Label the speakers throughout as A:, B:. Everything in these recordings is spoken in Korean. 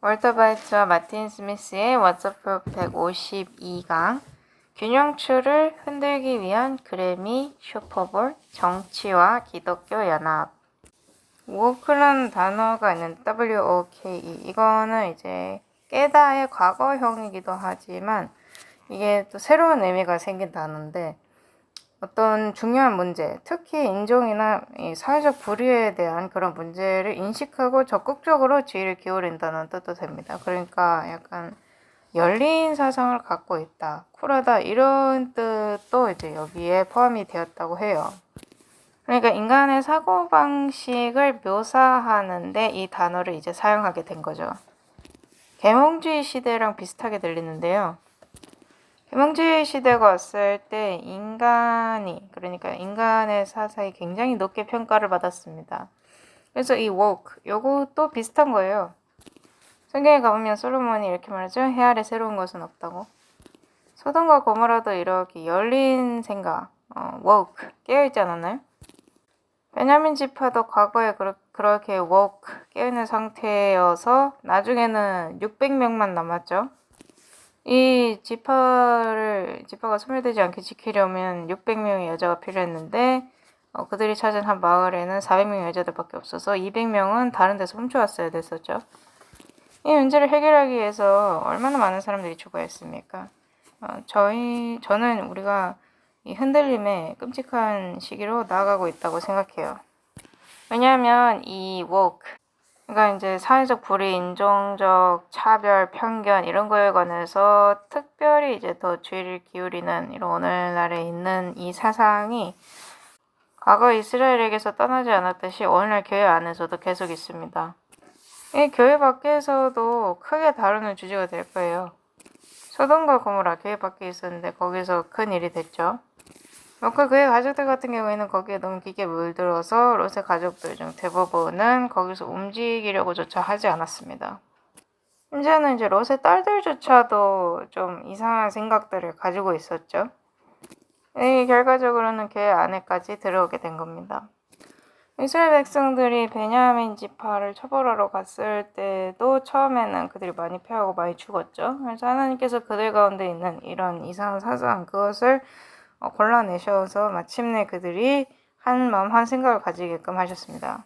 A: 월터 바이트와 마틴 스미스의 왓츠업 152강 균형추를 흔들기 위한 그래미 슈퍼볼 정치와 기독교 연합. woke라는 단어가 있는 WOKE, 이거는 이제 깨다의 과거형이기도 하지만 이게 또 새로운 의미가 생긴 단어인데, 어떤 중요한 문제, 특히 인종이나 이 사회적 불의에 대한 그런 문제를 인식하고 적극적으로 주의를 기울인다는 뜻도 됩니다. 그러니까 약간 열린 사상을 갖고 있다, 쿨하다, 이런 뜻도 이제 여기에 포함이 되었다고 해요. 그러니까 인간의 사고방식을 묘사하는데 이 단어를 이제 사용하게 된 거죠. 계몽주의 시대랑 비슷하게 들리는데요. 계몽주의 시대가 왔을 때 그러니까 인간의 사상이 굉장히 높게 평가를 받았습니다. 그래서 이 woke, 요것도 비슷한 거예요. 성경에 가보면 솔로몬이 이렇게 말하죠. 해 아래 새로운 것은 없다고. 소돔과 고모라도 이렇게 열린 생각, woke, 깨어있지 않았나요? 베냐민 지파도 과거에 그렇게 woke, 깨어있는 상태여서 나중에는 600명만 남았죠. 이 지파가 소멸되지 않게 지키려면 600명의 여자가 필요했는데 그들이 찾은 한 마을에는 400명의 여자들밖에 없어서 200명은 다른 데서 훔쳐왔어야 됐었죠. 이 문제를 해결하기 위해서 얼마나 많은 사람들이 죽어했습니까? 저는 우리가 이 흔들림의 끔찍한 시기로 나아가고 있다고 생각해요. 왜냐하면 이 woke, 그러니까 이제 사회적 불의, 인종적 차별, 편견 이런 거에 관해서 특별히 이제 더 주의를 기울이는 이런 오늘날에 있는 이 사상이 과거 이스라엘에게서 떠나지 않았듯이 오늘날 교회 안에서도 계속 있습니다. 이 교회 밖에서도 크게 다루는 주제가 될 거예요. 소돔과 고모라 교회 밖에 있었는데 거기서 큰 일이 됐죠. 그의 가족들 같은 경우에는 거기에 너무 깊게 물들어서 롯의 가족들 중 대부분은 거기서 움직이려고조차 하지 않았습니다. 심지어는 이제 롯의 딸들조차도 좀 이상한 생각들을 가지고 있었죠. 이 결과적으로는 교회 안에까지 들어오게 된 겁니다. 이스라엘 백성들이 베냐민 지파를 처벌하러 갔을 때도 처음에는 그들이 많이 패하고 많이 죽었죠. 그래서 하나님께서 그들 가운데 있는 이런 이상한 사상, 그것을 골라내셔서 마침내 그들이 한 마음 한 생각을 가지게끔 하셨습니다.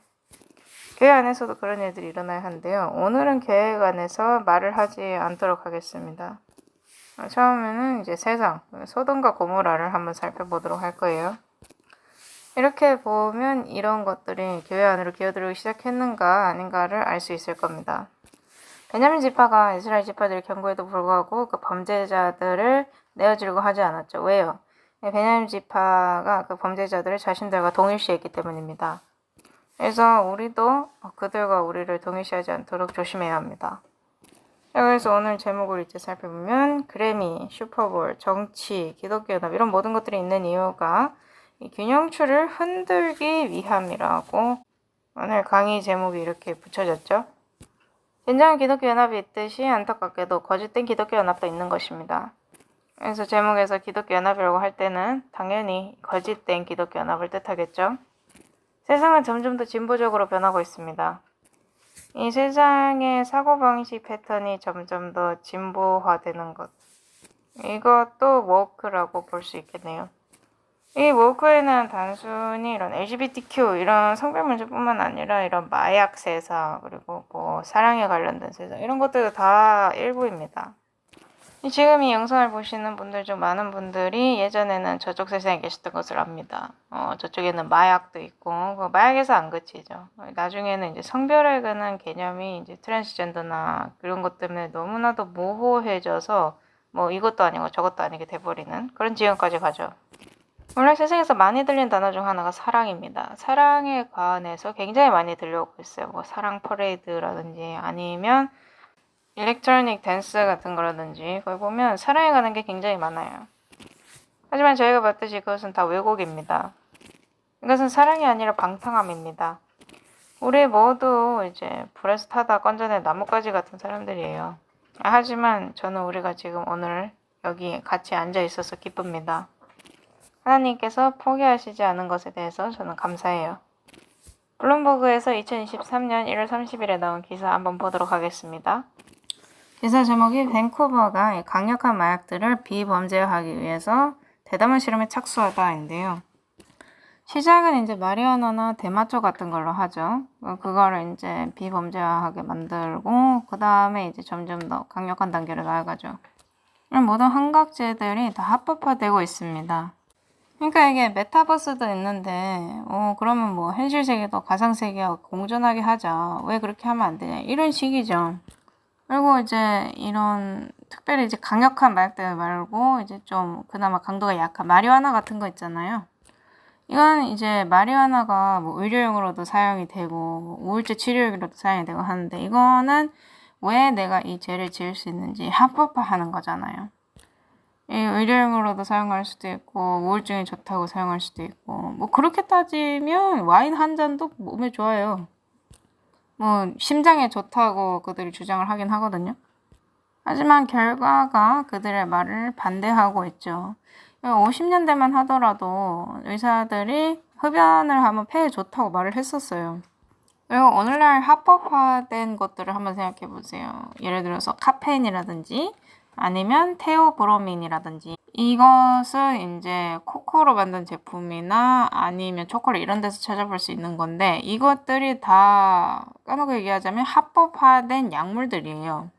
A: 교회 안에서도 그런 일들이 일어나야 하는데요. 오늘은 교회 안에서 말을 하지 않도록 하겠습니다. 처음에는 이제 세상, 소돔과 고모라를 한번 살펴보도록 할 거예요. 이렇게 보면 이런 것들이 교회 안으로 기어들어오기 시작했는가 아닌가를 알 수 있을 겁니다. 베냐민 지파가 이스라엘 지파들의 경고에도 불구하고 그 범죄자들을 내어주려고 하지 않았죠. 왜요? 베냐민 지파가 그 범죄자들을 자신들과 동일시했기 때문입니다. 그래서 우리도 그들과 우리를 동일시하지 않도록 조심해야 합니다. 그래서 오늘 제목을 이제 살펴보면 그래미, 슈퍼볼, 정치, 기독교 연합 이런 모든 것들이 있는 이유가 이 균형추를 흔들기 위함이라고 오늘 강의 제목이 이렇게 붙여졌죠. 진정한 기독교 연합이 있듯이 안타깝게도 거짓된 기독교 연합도 있는 것입니다. 그래서 제목에서 기독교 연합이라고 할 때는 당연히 거짓된 기독교 연합을 뜻하겠죠. 세상은 점점 더 진보적으로 변하고 있습니다. 이 세상의 사고방식 패턴이 점점 더 진보화되는 것, 이것도 woke라고 볼 수 있겠네요. 이 woke에는 단순히 이런 LGBTQ 이런 성별 문제뿐만 아니라 이런 마약 세상, 그리고 뭐 사랑에 관련된 세상 이런 것들도 다 일부입니다. 지금 이 영상을 보시는 분들 중 많은 분들이 예전에는 저쪽 세상에 계셨던 것을 압니다. 저쪽에는 마약도 있고, 마약에서 안 그치죠. 나중에는 이제 성별에 관한 개념이 이제 트랜스젠더나 그런 것 때문에 너무나도 모호해져서 뭐 이것도 아니고 저것도 아니게 돼버리는 그런 지경까지 가죠. 오늘 세상에서 많이 들리는 단어 중 하나가 사랑입니다. 사랑에 관해서 굉장히 많이 들려오고 있어요. 뭐 사랑 퍼레이드라든지 아니면 일렉트로닉 댄스 같은 거라든지 거기 보면 사랑에 관한 게 굉장히 많아요. 하지만 저희가 봤듯이 그것은 다 왜곡입니다. 이것은 사랑이 아니라 방탕함입니다. 우리 모두 이제 불에서 타다 건져낸 나뭇가지 같은 사람들이에요. 하지만 저는 우리가 지금 오늘 여기 같이 앉아 있어서 기쁩니다. 하나님께서 포기하시지 않은 것에 대해서 저는 감사해요. 블룸버그에서 2023년 1월 30일에 나온 기사 한번 보도록 하겠습니다. 기사 제목이 밴쿠버가 강력한 마약들을 비범죄화하기 위해서 대담한 실험에 착수하다인데요. 시작은 이제 마리화나나 대마초 같은 걸로 하죠. 그거를 이제 비범죄화하게 만들고 그 다음에 이제 점점 더 강력한 단계로 나아가죠. 모든 환각제들이 다 합법화되고 있습니다. 그러니까 이게 메타버스도 있는데 그러면 뭐 현실 세계도 가상 세계하고 공존하게 하자. 왜 그렇게 하면 안 되냐. 이런 식이죠. 그리고 이제 이런 특별히 이제 강력한 마약들 말고 이제 좀 그나마 강도가 약한 마리화나 같은 거 있잖아요. 이건 이제 마리화나가 뭐 의료용으로도 사용이 되고 우울증 치료용으로도 사용이 되고 하는데 이거는 왜 내가 이 죄를 지을 수 있는지 합법화하는 거잖아요. 이 의료용으로도 사용할 수도 있고 우울증에 좋다고 사용할 수도 있고 뭐 그렇게 따지면 와인 한 잔도 몸에 좋아요. 뭐 심장에 좋다고 그들이 주장을 하긴 하거든요. 하지만 결과가 그들의 말을 반대하고 있죠. 50년대만 하더라도 의사들이 흡연을 하면 폐에 좋다고 말을 했었어요. 그리고 오늘날 합법화된 것들을 한번 생각해 보세요. 예를 들어서 카페인이라든지 아니면 테오브로민이라든지 이것은 이제 코코로 만든 제품이나 아니면 초콜릿 이런 데서 찾아볼 수 있는 건데 이것들이 다 까놓고 얘기하자면 합법화된 약물들이에요.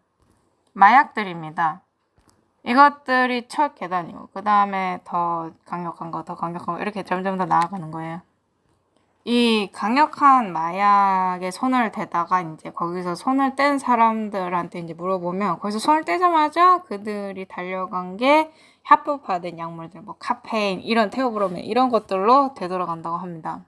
A: 마약들입니다. 이것들이 첫 계단이고 그 다음에 더 강력한 거, 더 강력한 거 이렇게 점점 더 나아가는 거예요. 이 강력한 마약에 손을 대다가 이제 거기서 손을 뗀 사람들한테 이제 물어보면 거기서 손을 떼자마자 그들이 달려간 게 합법화된 약물들, 뭐 카페인, 이런 테오브로민 이런 것들로 되돌아간다고 합니다.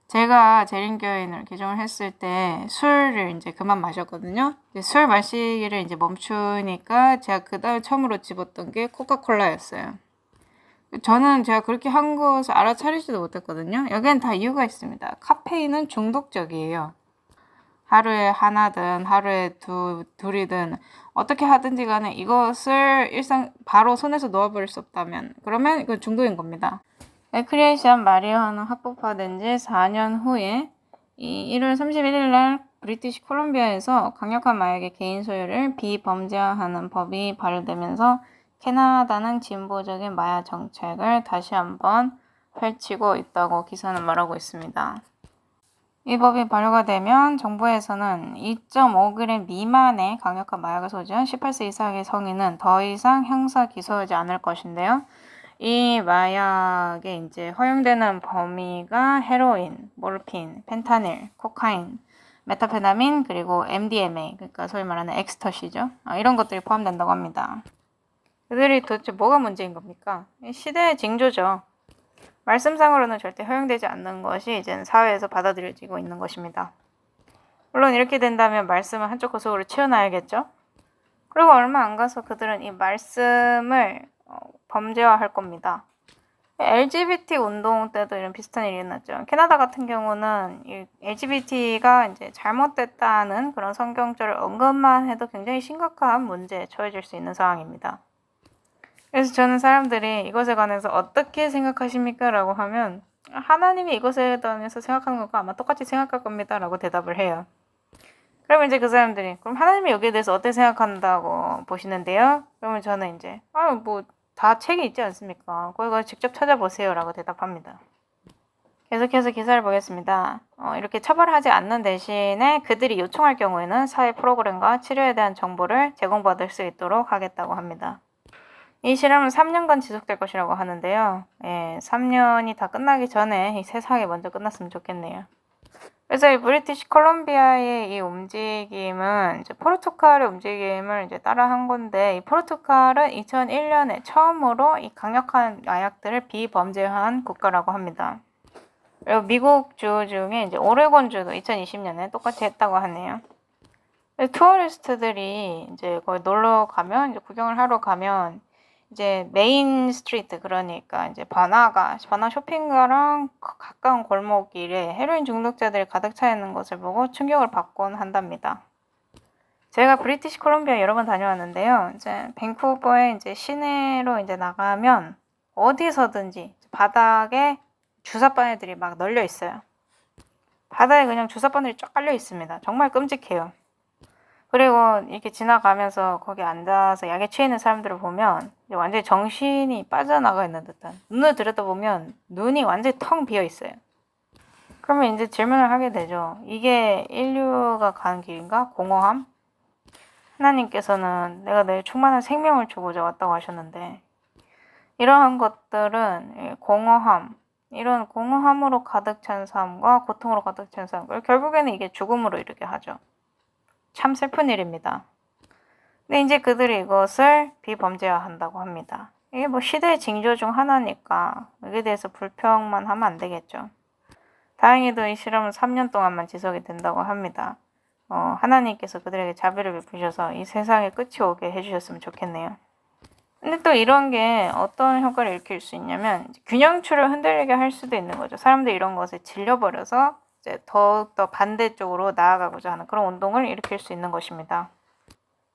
A: 제가 재림교인을 개종을 했을 때 술을 이제 그만 마셨거든요. 술 마시기를 이제 멈추니까 제가 그 다음에 처음으로 집었던 게 코카콜라였어요. 저는 제가 그렇게 한 것을 알아차리지도 못했거든요. 여기엔 다 이유가 있습니다. 카페인은 중독적이에요. 하루에 하나든 하루에 둘이든 어떻게 하든지 간에 이것을 바로 손에서 놓아버릴 수 없다면 그러면 이건 중독인 겁니다. 레크리에이션 마리화나 합법화된 지 4년 후에 1월 31일 날 브리티시 콜롬비아에서 강력한 마약의 개인 소유를 비범죄화하는 법이 발효되면서 캐나다는 진보적인 마약 정책을 다시 한번 펼치고 있다고 기사는 말하고 있습니다. 이 법이 발효가 되면 정부에서는 2.5g 미만의 강력한 마약을 소지한 18세 이상의 성인은 더 이상 형사 기소하지 않을 것인데요. 이 마약에 이제 허용되는 범위가 헤로인, 모르핀, 펜타닐, 코카인, 메타페나민, 그리고 MDMA, 그러니까 소위 말하는 엑스터시죠. 이런 것들이 포함된다고 합니다. 그들이 도대체 뭐가 문제인 겁니까? 시대의 징조죠. 말씀상으로는 절대 허용되지 않는 것이 이제 사회에서 받아들여지고 있는 것입니다. 물론 이렇게 된다면 말씀을 한쪽 구석으로 치워놔야겠죠? 그리고 얼마 안 가서 그들은 이 말씀을 범죄화할 겁니다. LGBT 운동 때도 이런 비슷한 일이 일어났죠. 캐나다 같은 경우는 이 LGBT가 이제 잘못됐다는 그런 성경절을 언급만 해도 굉장히 심각한 문제에 처해질 수 있는 상황입니다. 그래서 저는 사람들이 이것에 관해서 어떻게 생각하십니까? 라고 하면 하나님이 이것에 대해서 생각하는 것과 아마 똑같이 생각할 겁니다. 라고 대답을 해요. 그러면 이제 그 사람들이 그럼 하나님이 여기에 대해서 어떻게 생각한다고 보시는데요? 그러면 저는 이제 뭐 다 책이 있지 않습니까? 거기 가서 직접 찾아보세요. 라고 대답합니다. 계속해서 기사를 보겠습니다. 이렇게 처벌하지 않는 대신에 그들이 요청할 경우에는 사회 프로그램과 치료에 대한 정보를 제공받을 수 있도록 하겠다고 합니다. 이 실험은 3년간 지속될 것이라고 하는데요. 3년이 다 끝나기 전에 이 세상이 먼저 끝났으면 좋겠네요. 그래서 이 브리티시 콜롬비아의 이 움직임은 이제 포르투갈의 움직임을 이제 따라한 건데 이 포르투갈은 2001년에 처음으로 이 강력한 마약들을 비범죄화한 국가라고 합니다. 그리고 미국 주 중에 이제 오레곤주도 2020년에 똑같이 했다고 하네요. 투어리스트들이 이제 거기 놀러 가면 이제 구경을 하러 가면 이제 메인 스트리트 그러니까 이제 바나 쇼핑가랑 가까운 골목길에 헤로인 중독자들이 가득 차 있는 것을 보고 충격을 받곤 한답니다. 제가 브리티시 콜롬비아 여러 번 다녀왔는데요. 이제 밴쿠버에 이제 시내로 이제 나가면 어디서든지 바닥에 주사 바늘들이 막 널려 있어요. 바다에 그냥 주사바늘이 쫙 깔려 있습니다. 정말 끔찍해요. 그리고 이렇게 지나가면서 거기 앉아서 약에 취해 있는 사람들을 보면 완전히 정신이 빠져나가 있는 듯한, 눈을 들여다보면 눈이 완전히 텅 비어 있어요. 그러면 이제 질문을 하게 되죠. 이게 인류가 가는 길인가? 공허함? 하나님께서는 내가 내 충만한 생명을 주고자 왔다고 하셨는데, 이러한 것들은 공허함, 이런 공허함으로 가득 찬 삶과 고통으로 가득 찬 삶, 결국에는 이게 죽음으로 이르게 하죠. 참 슬픈 일입니다. 근데 이제 그들이 이것을 비범죄화한다고 합니다. 이게 뭐 시대의 징조 중 하나니까 여기에 대해서 불평만 하면 안 되겠죠. 다행히도 이 실험은 3년 동안만 지속이 된다고 합니다. 하나님께서 그들에게 자비를 베푸셔서 이 세상에 끝이 오게 해주셨으면 좋겠네요. 근데 또 이런 게 어떤 효과를 일으킬 수 있냐면 균형추를 흔들리게 할 수도 있는 거죠. 사람들이 이런 것에 질려버려서 이제 더욱더 반대쪽으로 나아가고자 하는 그런 운동을 일으킬 수 있는 것입니다.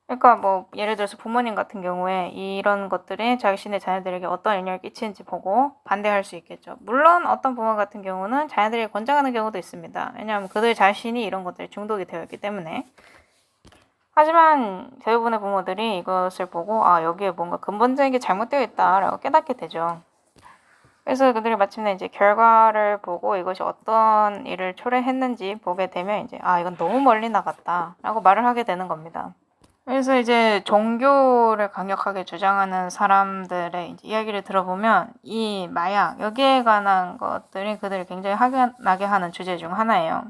A: 그러니까 뭐 예를 들어서 부모님 같은 경우에 이런 것들이 자신의 자녀들에게 어떤 영향을 끼치는지 보고 반대할 수 있겠죠. 물론 어떤 부모 같은 경우는 자녀들에게 권장하는 경우도 있습니다. 왜냐하면 그들 자신이 이런 것들에 중독이 되어 있기 때문에. 하지만 대부분의 부모들이 이것을 보고 여기에 뭔가 근본적인 게 잘못되어 있다라고 깨닫게 되죠. 그래서 그들이 마침내 이제 결과를 보고 이것이 어떤 일을 초래했는지 보게 되면 이제 이건 너무 멀리 나갔다라고 말을 하게 되는 겁니다. 그래서 이제 종교를 강력하게 주장하는 사람들의 이제 이야기를 들어보면 이 마약 여기에 관한 것들이 그들을 굉장히 확연하게 하는 주제 중 하나예요.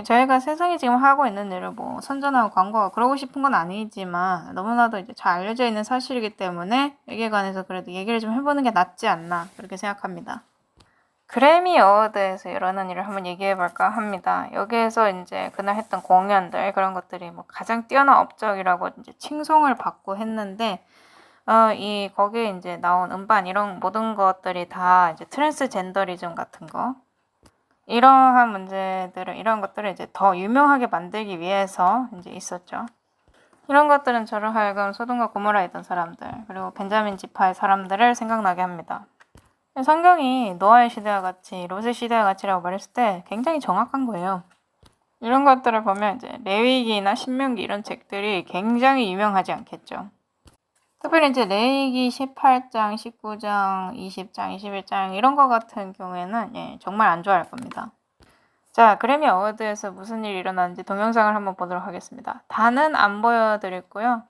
A: 저희가 세상에 지금 하고 있는 일을 뭐 선전하고 광고하고 그러고 싶은 건 아니지만 너무나도 이제 잘 알려져 있는 사실이기 때문에 여기에 관해서 그래도 얘기를 좀 해보는 게 낫지 않나 그렇게 생각합니다. 그래미 어워드에서 일어난 일을 한번 얘기해 볼까 합니다. 여기에서 이제 그날 했던 공연들 그런 것들이 뭐 가장 뛰어난 업적이라고 이제 칭송을 받고 했는데 거기에 이제 나온 음반 이런 모든 것들이 다 이제 트랜스젠더리즘 같은 거 이런 것들을 이제 더 유명하게 만들기 위해서 이제 있었죠. 이런 것들은 저를 하여금 소돔과 고모라에 있던 사람들, 그리고 벤자민 지파의 사람들을 생각나게 합니다. 성경이 노아의 시대와 같이, 롯의 시대와 같이라고 말했을 때 굉장히 정확한 거예요. 이런 것들을 보면 이제 레위기나 신명기 이런 책들이 굉장히 유명하지 않겠죠. 특별히 이제 레위기 18장, 19장, 20장, 21장 이런 거 같은 경우에는 정말 안 좋아할 겁니다. 자, 그래미 어워드에서 무슨 일이 일어났는지 동영상을 한번 보도록 하겠습니다. 다는 안 보여드렸고요.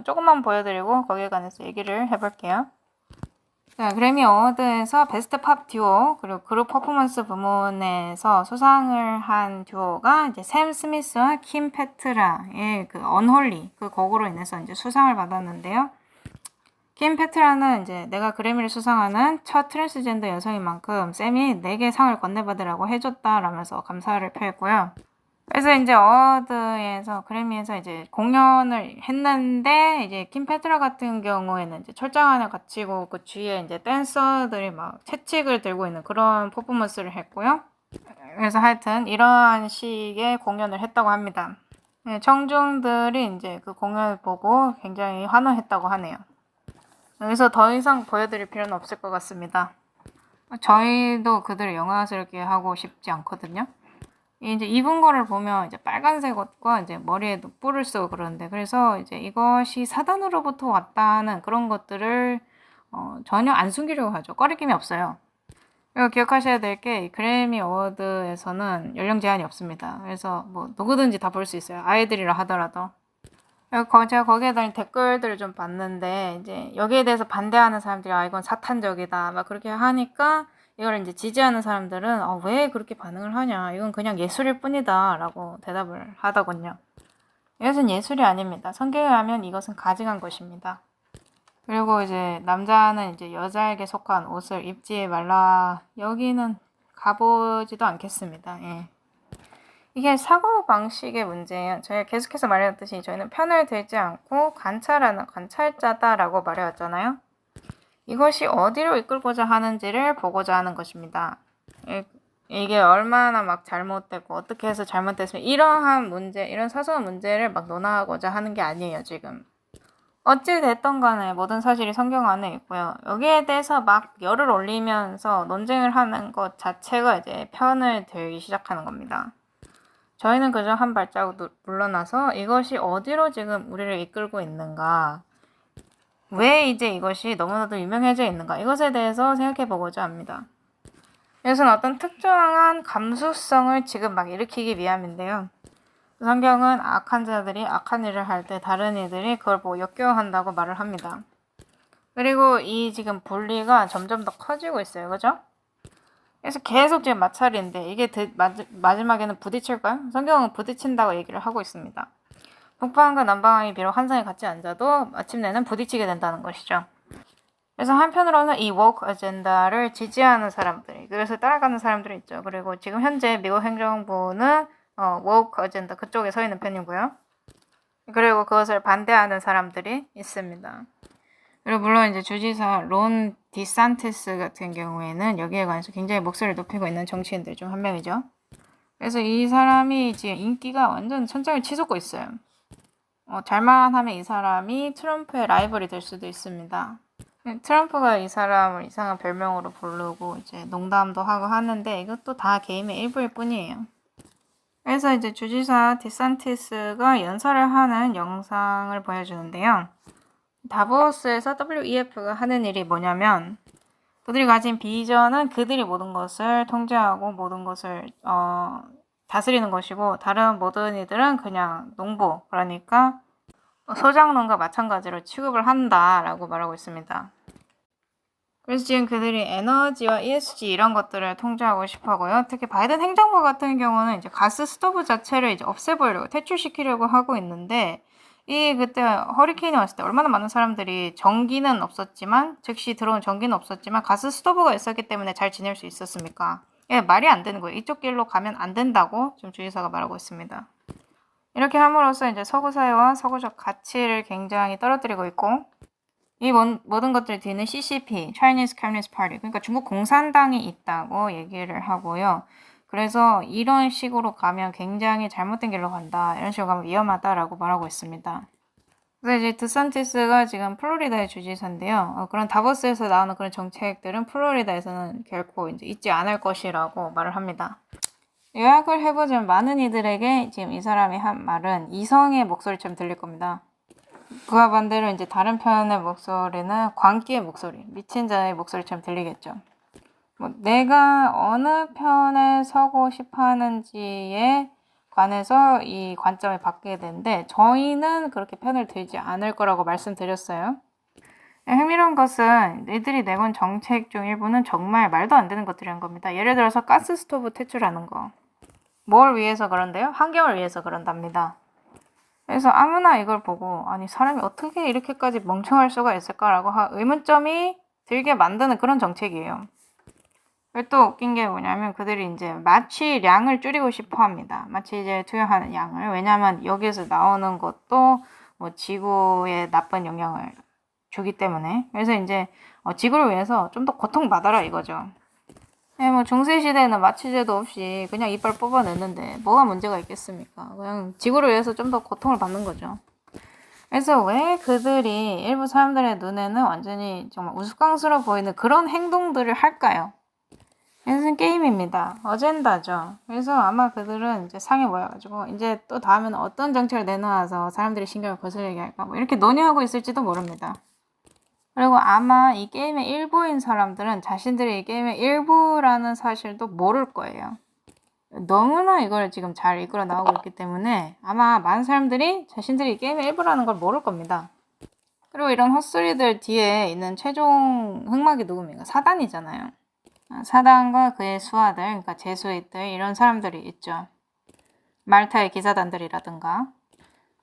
A: 조금만 보여드리고 거기에 관해서 얘기를 해볼게요. 자, 그래미 어워드에서 베스트 팝 듀오 그리고 그룹 퍼포먼스 부문에서 수상을 한 듀오가 이제 샘 스미스와 킴 페트라의 그 언홀리 그 곡으로 인해서 이제 수상을 받았는데요. 킴 페트라는 이제 내가 그래미를 수상하는 첫 트랜스젠더 여성인 만큼 샘이 내게 상을 건네받으라고 해줬다라면서 감사를 표했고요. 그래서 이제 어워드에서 그래미에서 이제 공연을 했는데 이제 킴 페트라 같은 경우에는 이제 철장안을 갖추고 그 주위에 이제 댄서들이 막 채찍을 들고 있는 그런 퍼포먼스를 했고요. 그래서 하여튼 이러한 식의 공연을 했다고 합니다. 청중들이 이제 그 공연을 보고 굉장히 환호했다고 하네요. 여기서 더 이상 보여드릴 필요는 없을 것 같습니다. 저희도 그들을 영화스럽게 하고 싶지 않거든요. 이제 입은 거를 보면 이제 빨간색 옷과 이제 머리에 뿔을 쓰고 그러는데 그래서 이제 이것이 사단으로부터 왔다는 그런 것들을 전혀 안 숨기려고 하죠. 꺼리낌이 없어요. 그리고 기억하셔야 될 게 그래미 어워드에서는 연령 제한이 없습니다. 그래서 뭐 누구든지 다 볼 수 있어요. 아이들이라 하더라도. 제가 거기에 달린 댓글들을 좀 봤는데 이제 여기에 대해서 반대하는 사람들이 이건 사탄적이다 막 그렇게 하니까 이걸 이제 지지하는 사람들은 왜 그렇게 반응을 하냐 이건 그냥 예술일 뿐이다 라고 대답을 하더군요. 이것은 예술이 아닙니다. 성경에 하면 이것은 가증한 것입니다. 그리고 이제 남자는 이제 여자에게 속한 옷을 입지 말라 여기는 가보지도 않겠습니다. 이게 사고방식의 문제예요. 저희가 계속해서 말해왔듯이 저희는 편을 들지 않고 관찰하는 관찰자다라고 말해왔잖아요. 이것이 어디로 이끌고자 하는지를 보고자 하는 것입니다. 이게 얼마나 막 잘못됐고 어떻게 해서 잘못됐으면 이러한 문제, 이런 사소한 문제를 막 논하고자 하는 게 아니에요, 지금. 어찌 됐던 간에 모든 사실이 성경 안에 있고요. 여기에 대해서 막 열을 올리면서 논쟁을 하는 것 자체가 이제 편을 들기 시작하는 겁니다. 저희는 그저 한 발자국 물러나서 이것이 어디로 지금 우리를 이끌고 있는가, 왜 이제 이것이 너무나도 유명해져 있는가, 이것에 대해서 생각해 보고자 합니다. 이것은 어떤 특정한 감수성을 지금 막 일으키기 위함인데요. 성경은 악한 자들이 악한 일을 할 때 다른 이들이 그걸 보고 역겨워한다고 말을 합니다. 그리고 이 지금 분리가 점점 더 커지고 있어요. 그죠? 그래서 계속 지금 마찰인데 이게 마지막에는 부딪힐까요? 성경은 부딪힌다고 얘기를 하고 있습니다. 북방과 남방이 비록 한 상에 같이 앉아도 마침내는 부딪히게 된다는 것이죠. 그래서 한편으로는 이 woke 아젠다를 지지하는 사람들이, 그래서 따라가는 사람들이 있죠. 그리고 지금 현재 미국 행정부는 woke 아젠다 그쪽에 서 있는 편이고요. 그리고 그것을 반대하는 사람들이 있습니다. 그리고 물론 이제 주지사 론 디산티스 같은 경우에는 여기에 관해서 굉장히 목소리를 높이고 있는 정치인들 중 한 명이죠. 그래서 이 사람이 지금 인기가 완전 천장을 치솟고 있어요. 잘만 하면 이 사람이 트럼프의 라이벌이 될 수도 있습니다. 트럼프가 이 사람을 이상한 별명으로 부르고 이제 농담도 하고 하는데 이것도 다 게임의 일부일 뿐이에요. 그래서 이제 주지사 디산티스가 연설을 하는 영상을 보여주는데요. 다보스에서 WEF가 하는 일이 뭐냐면 그들이 가진 비전은 그들이 모든 것을 통제하고 모든 것을 다스리는 것이고 다른 모든 이들은 그냥 농부, 그러니까 소작농과 마찬가지로 취급을 한다라고 말하고 있습니다. 그래서 지금 그들이 에너지와 ESG 이런 것들을 통제하고 싶어 하고요. 특히 바이든 행정부 같은 경우는 이제 가스 스토브 자체를 이제 없애버리려고 퇴출시키려고 하고 있는데 그때 허리케인이 왔을 때 얼마나 많은 사람들이 전기는 없었지만 즉시 들어온 전기는 없었지만 가스 스토브가 있었기 때문에 잘 지낼 수 있었습니까? 말이 안 되는 거예요. 이쪽 길로 가면 안 된다고 지금 주지사가 말하고 있습니다. 이렇게 함으로써 이제 서구 사회와 서구적 가치를 굉장히 떨어뜨리고 있고 이 모든 것들 뒤는 CCP, Chinese Communist Party, 그러니까 중국 공산당이 있다고 얘기를 하고요. 그래서 이런 식으로 가면 굉장히 잘못된 길로 간다, 이런 식으로 가면 위험하다라고 말하고 있습니다. 그래서 이제 드산티스가 지금 플로리다의 주지사인데요. 그런 다보스에서 나오는 그런 정책들은 플로리다에서는 결코 이제 있지 않을 것이라고 말을 합니다. 요약을 해보자면 많은 이들에게 지금 이 사람이 한 말은 이성의 목소리처럼 들릴 겁니다. 그와 반대로 이제 다른 편의 목소리는 광기의 목소리, 미친 자의 목소리처럼 들리겠죠. 내가 어느 편에 서고 싶어 하는지에 관해서 이 관점을 받게 되는데 저희는 그렇게 편을 들지 않을 거라고 말씀드렸어요. 흥미로운 것은 이들이 내건 정책 중 일부는 정말 말도 안 되는 것들이란 겁니다. 예를 들어서 가스 스토브 퇴출하는 거. 뭘 위해서 그런데요? 환경을 위해서 그런답니다. 그래서 아무나 이걸 보고 아니 사람이 어떻게 이렇게까지 멍청할 수가 있을까라고 의문점이 들게 만드는 그런 정책이에요. 또 웃긴 게 뭐냐면 그들이 이제 마취량을 줄이고 싶어 합니다. 마취제 투여하는 양을. 왜냐하면 여기에서 나오는 것도 지구에 나쁜 영향을 주기 때문에. 그래서 이제 지구를 위해서 좀 더 고통받아라 이거죠. 중세시대에는 마취제도 없이 그냥 이빨 뽑아냈는데 뭐가 문제가 있겠습니까? 그냥 지구를 위해서 좀 더 고통을 받는 거죠. 그래서 왜 그들이 일부 사람들의 눈에는 완전히 정말 우스꽝스러워 보이는 그런 행동들을 할까요? 이것은 게임입니다. 어젠다죠. 그래서 아마 그들은 이제 상에 모여가지고 이제 또 다음에는 어떤 정책을 내놓아서 사람들이 신경을 거슬리게 할까 이렇게 논의하고 있을지도 모릅니다. 그리고 아마 이 게임의 일부인 사람들은 자신들이 이 게임의 일부라는 사실도 모를 거예요. 너무나 이걸 지금 잘 이끌어 나오고 있기 때문에 아마 많은 사람들이 자신들이 이 게임의 일부라는 걸 모를 겁니다. 그리고 이런 헛소리들 뒤에 있는 최종 흑막이 누굽니까? 사단이잖아요. 사단과 그의 수하들, 그러니까 제수이들 이런 사람들이 있죠. 말타의 기사단들이라든가.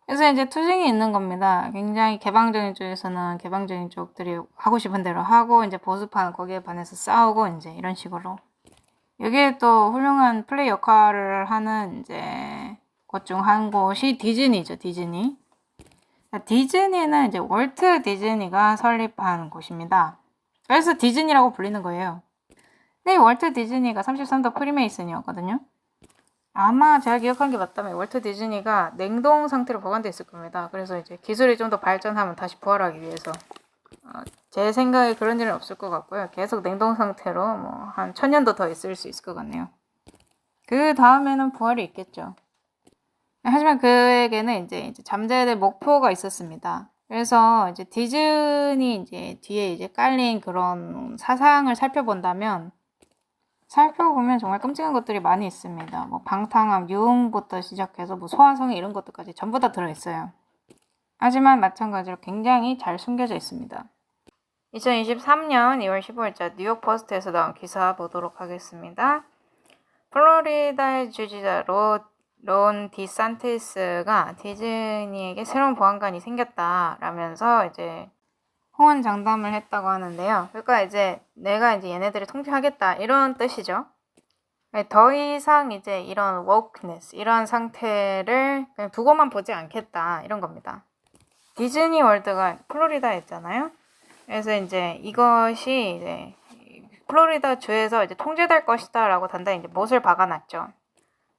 A: 그래서 이제 투쟁이 있는 겁니다. 굉장히 개방적인 쪽에서는 개방적인 쪽들이 하고 싶은 대로 하고 이제 보수파는 거기에 반해서 싸우고 이제 이런 식으로. 여기에 또 훌륭한 플레이 역할을 하는 이제 곳 중 한 곳이 디즈니죠. 디즈니. 디즈니는 이제 월트 디즈니가 설립한 곳입니다. 그래서 디즈니라고 불리는 거예요. 네, 월트 디즈니가 33도 프리메이슨이었거든요. 아마 제가 기억한 게 맞다면 월트 디즈니가 냉동 상태로 보관돼 있을 겁니다. 그래서 이제 기술이 좀 더 발전하면 다시 부활하기 위해서 제 생각에 그런 일은 없을 것 같고요. 계속 냉동 상태로 뭐 한 1000년도 더 있을 수 있을 것 같네요. 그 다음에는 부활이 있겠죠. 하지만 그에게는 이제 잠재될 목표가 있었습니다. 그래서 이제 디즈니 이제 뒤에 이제 깔린 그런 사상을 살펴보면 정말 끔찍한 것들이 많이 있습니다. 뭐 방탕함, 유흥부터 시작해서 뭐 소환성애 이런 것들까지 전부 다 들어있어요. 하지만 마찬가지로 굉장히 잘 숨겨져 있습니다. 2023년 2월 15일자 뉴욕 포스트에서 나온 기사 보도록 하겠습니다. 플로리다의 주지자 론 디산티스가 디즈니에게 새로운 보안관이 생겼다라면서 이제 호언장담을 했다고 하는데요. 그러니까 이제 내가 이제 얘네들을 통제하겠다 이런 뜻이죠. 더 이상 이제 이런 wokeness 이런 상태를 그냥 두고만 보지 않겠다 이런 겁니다. 디즈니 월드가 플로리다에 있잖아요. 그래서 이제 이것이 이제 플로리다 주에서 이제 통제될 것이다라고 단단히 이제 못을 박아놨죠.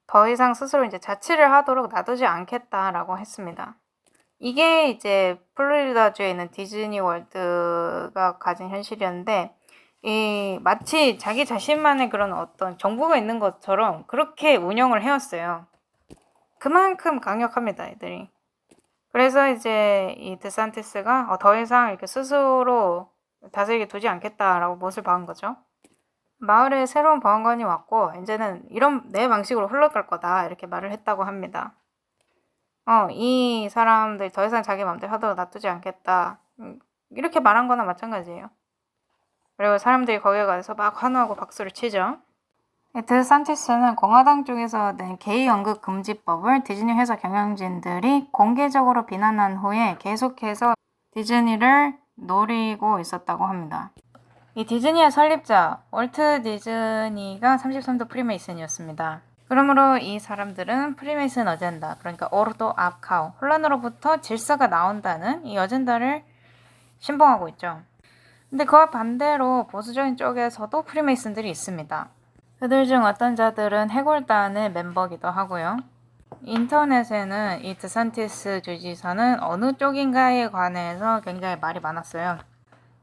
A: 더 이상 스스로 이제 자치를 하도록 놔두지 않겠다라고 했습니다. 이게 이제 플로리다주에 있는 디즈니 월드가 가진 현실이었는데, 마치 자기 자신만의 그런 어떤 정보가 있는 것처럼 그렇게 운영을 해왔어요. 그만큼 강력합니다, 애들이. 그래서 이제 이 드산티스가 더 이상 이렇게 스스로 다스리게 두지 않겠다라고 못을 박은 거죠. 마을에 새로운 보안관이 왔고 이제는 이런 내 방식으로 흘러갈 거다 이렇게 말을 했다고 합니다. 이 사람들 더 이상 자기 마음대로 하도록 놔두지 않겠다 이렇게 말한 거나 마찬가지예요. 그리고 사람들이 거기에 가서 막 환호하고 박수를 치죠. 드산티스는 공화당 쪽에서 낸 게이 연극 금지법을 디즈니 회사 경영진들이 공개적으로 비난한 후에 계속해서 디즈니를 노리고 있었다고 합니다. 이 디즈니의 설립자 월트 디즈니가 33도 프리메이슨이었습니다. 그러므로 이 사람들은 프리메이슨 어젠다, 그러니까 오르도 아카우, 혼란으로부터 질서가 나온다는 이 어젠다를 신봉하고 있죠. 근데 그와 반대로 보수적인 쪽에서도 프리메이슨들이 있습니다. 그들 중 어떤 자들은 해골단의 멤버기도 하고요. 인터넷에는 이 드산티스 주지사는 어느 쪽인가에 관해서 굉장히 말이 많았어요.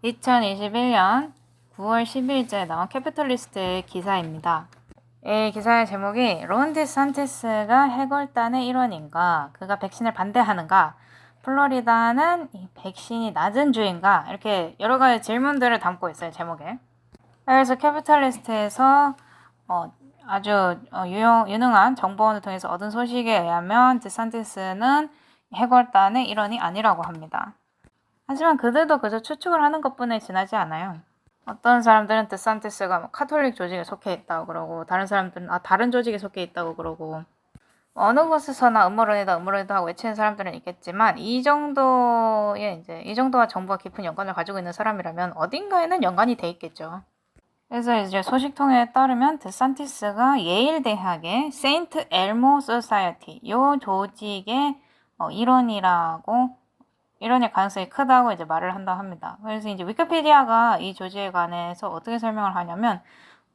A: 2021년 9월 10일자에 나온 캐피털리스트의 기사입니다. 이 기사의 제목이 론 디산티스가 해골단의 일원인가? 그가 백신을 반대하는가? 플로리다는 이 백신이 낮은 주인가? 이렇게 여러 가지 질문들을 담고 있어요, 제목에. 그래서 캐피털리스트에서 아주 유능한 정보원을 통해서 얻은 소식에 의하면 디산티스는 해골단의 일원이 아니라고 합니다. 하지만 그들도 그저 추측을 하는 것뿐에 지나지 않아요. 어떤 사람들은 드산티스가 카톨릭 조직에 속해 있다고 그러고, 다른 사람들은 다른 조직에 속해 있다고 그러고, 어느 곳에서나 음모론이다 하고 외치는 사람들은 있겠지만, 이 정도와 정보가 깊은 연관을 가지고 있는 사람이라면 어딘가에는 연관이 돼 있겠죠. 그래서 이제 소식통에 따르면 드산티스가 예일 대학의 세인트 엘모 소사이어티 이 조직의 일원일 가능성이 크다고 이제 말을 한다고 합니다. 그래서 이제 위키피디아가 이 조직에 관해서 어떻게 설명을 하냐면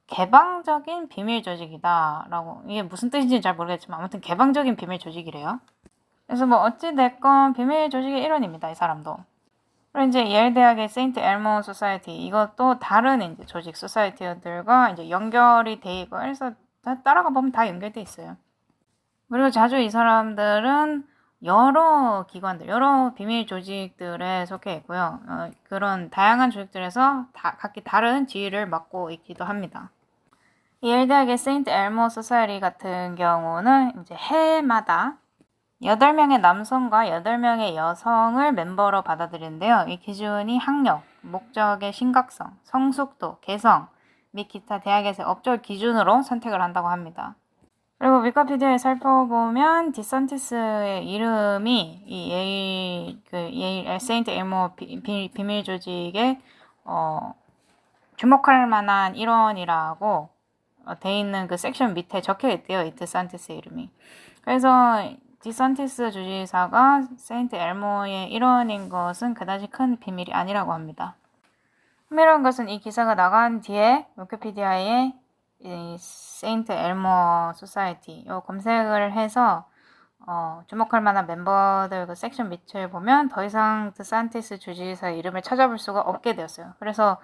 A: 개방적인 비밀 조직이다라고, 이게 무슨 뜻인지 잘 모르겠지만 아무튼 개방적인 비밀 조직이래요. 그래서 뭐 어찌 됐건 비밀 조직의 일원입니다, 이 사람도. 그리고 이제 예일 대학의 세인트 엘모 소사이어티 이것도 다른 이제 조직 소사이어티들과 이제 연결이 돼 있고, 그래서 따라가 보면 다 연결돼 있어요. 그리고 자주 이 사람들은 여러 기관들, 여러 비밀 조직들에 속해 있고요. 그런 다양한 조직들에서 각기 다른 지위를 맡고 있기도 합니다. 예일 대학의 세인트 엘모 소사이어티 같은 경우는 이제 해마다 8명의 남성과 8명의 여성을 멤버로 받아들이는데요. 이 기준이 학력, 목적의 심각성, 성숙도, 개성 및 기타 대학에서의 업적 기준으로 선택을 한다고 합니다. 그리고 위키피디아에 살펴보면 디산티스의 이름이 이 예일 세인트 엘모 비밀 조직에 주목할 만한 일원이라고 돼 있는 그 섹션 밑에 적혀 있대요. 이 디산티스의 이름이. 그래서 디산티스 주지사가 세인트 엘모의 일원인 것은 그다지 큰 비밀이 아니라고 합니다. 흥미로운 것은 이 기사가 나간 뒤에 위키피디아에 이 세인트 엘모 소사이티 요 검색을 해서 주목할 만한 멤버들 그 섹션 밑을 보면 더 이상 드산티스 주지사의 이름을 찾아볼 수가 없게 되었어요. 그래서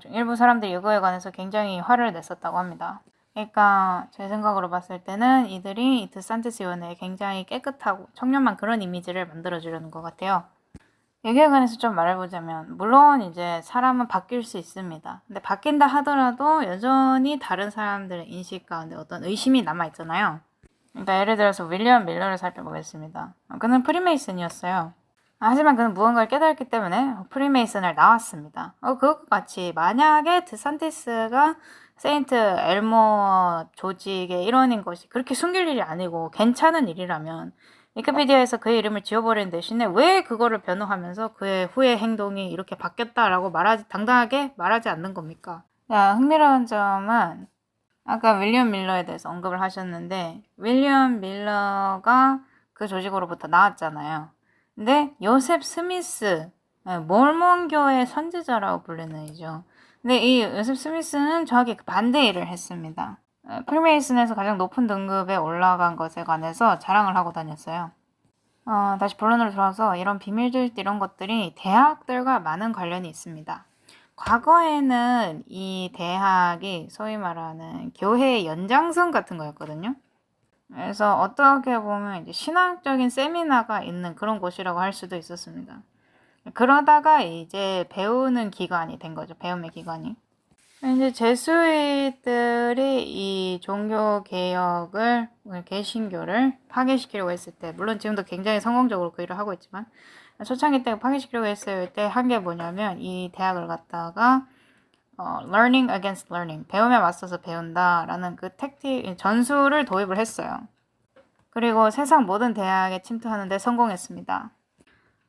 A: 좀 일부 사람들이 이거에 관해서 굉장히 화를 냈었다고 합니다. 그러니까 제 생각으로 봤을 때는 이들이 드산티스 의원에 굉장히 깨끗하고 청렴한 그런 이미지를 만들어주려는 것 같아요. 여기에 관해서 좀 말해보자면 물론 이제 사람은 바뀔 수 있습니다. 근데 바뀐다 하더라도 여전히 다른 사람들의 인식 가운데 어떤 의심이 남아있잖아요. 그러니까 예를 들어서 윌리엄 밀러를 살펴보겠습니다. 그는 프리메이슨이었어요. 하지만 그는 무언가를 깨달았기 때문에 프리메이슨을 나왔습니다. 그것과 같이 만약에 드산티스가 세인트 엘모 조직의 일원인 것이 그렇게 숨길 일이 아니고 괜찮은 일이라면 위키피디아에서 그의 이름을 지워버리는 대신에 왜 그거를 변호하면서 그의 후의 행동이 이렇게 바뀌었다라고 당당하게 말하지 않는 겁니까? 자, 흥미로운 점은 아까 윌리엄 밀러에 대해서 언급을 하셨는데 윌리엄 밀러가 그 조직으로부터 나왔잖아요. 근데 요셉 스미스, 몰몬교의 선지자라고 불리는 이죠. 근데 이 요셉 스미스는 정확히 반대 일을 했습니다. 프리메이슨에서 가장 높은 등급에 올라간 것에 관해서 자랑을 하고 다녔어요. 다시 본론으로 돌아와서 이런 비밀들 이런 것들이 대학들과 많은 관련이 있습니다. 과거에는 이 대학이 소위 말하는 교회의 연장선 같은 거였거든요. 그래서 어떻게 보면 이제 신학적인 세미나가 있는 그런 곳이라고 할 수도 있었습니다. 그러다가 이제 배우는 기관이 된 거죠. 배움의 기관이. 이제 제수이들이 이 종교 개혁을 개신교를 파괴시키려고 했을 때 물론 지금도 굉장히 성공적으로 그 일을 하고 있지만 초창기 때 파괴시키려고 했을 때 한 게 뭐냐면 이 대학을 갖다가 learning against learning 배움에 맞서서 배운다라는 그 전술을 도입을 했어요. 그리고 세상 모든 대학에 침투하는 데 성공했습니다.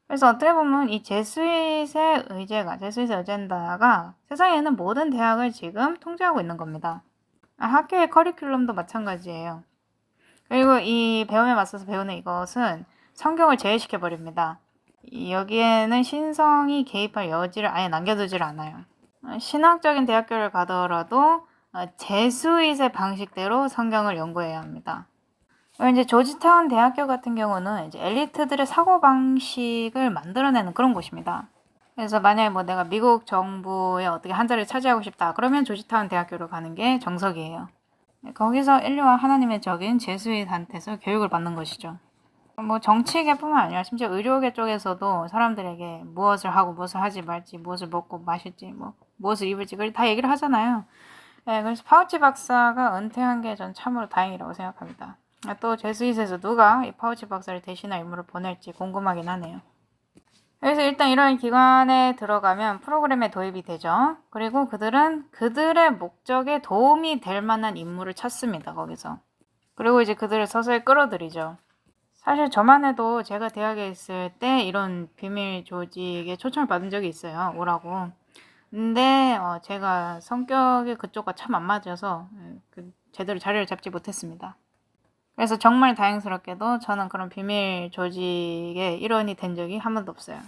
A: 그래서 어떻게 보면 이 제수잇의 제수잇의 어젠다가 세상에 있는 모든 대학을 지금 통제하고 있는 겁니다. 학교의 커리큘럼도 마찬가지예요. 그리고 이 배움에 맞서서 배우는 이것은 성경을 제외시켜버립니다. 여기에는 신성이 개입할 여지를 아예 남겨두질 않아요. 신학적인 대학교를 가더라도 제수잇의 방식대로 성경을 연구해야 합니다. 이제 조지타운 대학교 같은 경우는 이제 엘리트들의 사고방식을 만들어내는 그런 곳입니다. 그래서 만약에 뭐 내가 미국 정부에 어떻게 한 자리를 차지하고 싶다 그러면 조지타운 대학교로 가는 게 정석이에요. 거기서 인류와 하나님의 적인 제수잇한테서 교육을 받는 것이죠. 뭐 정치계뿐만 아니라 심지어 의료계 쪽에서도 사람들에게 무엇을 하고 무엇을 하지 말지 무엇을 먹고 마실지 뭐 무엇을 입을지 그걸 다 얘기를 하잖아요. 그래서 파우치 박사가 은퇴한 게 전 참으로 다행이라고 생각합니다. 또 제수잇에서 누가 이 파우치 박사를 대신할 인물을 보낼지 궁금하긴 하네요. 그래서 일단 이런 기관에 들어가면 프로그램에 도입이 되죠. 그리고 그들은 그들의 목적에 도움이 될 만한 인물을 찾습니다. 거기서. 그리고 이제 그들을 서서히 끌어들이죠. 사실 저만 해도 제가 대학에 있을 때 이런 비밀 조직에 초청을 받은 적이 있어요. 오라고. 근데 제가 성격이 그쪽과 참 안 맞아서 제대로 자리를 잡지 못했습니다. 그래서 정말 다행스럽게도 저는 그런 비밀 조직의 일원이 된 적이 한 번도 없어요.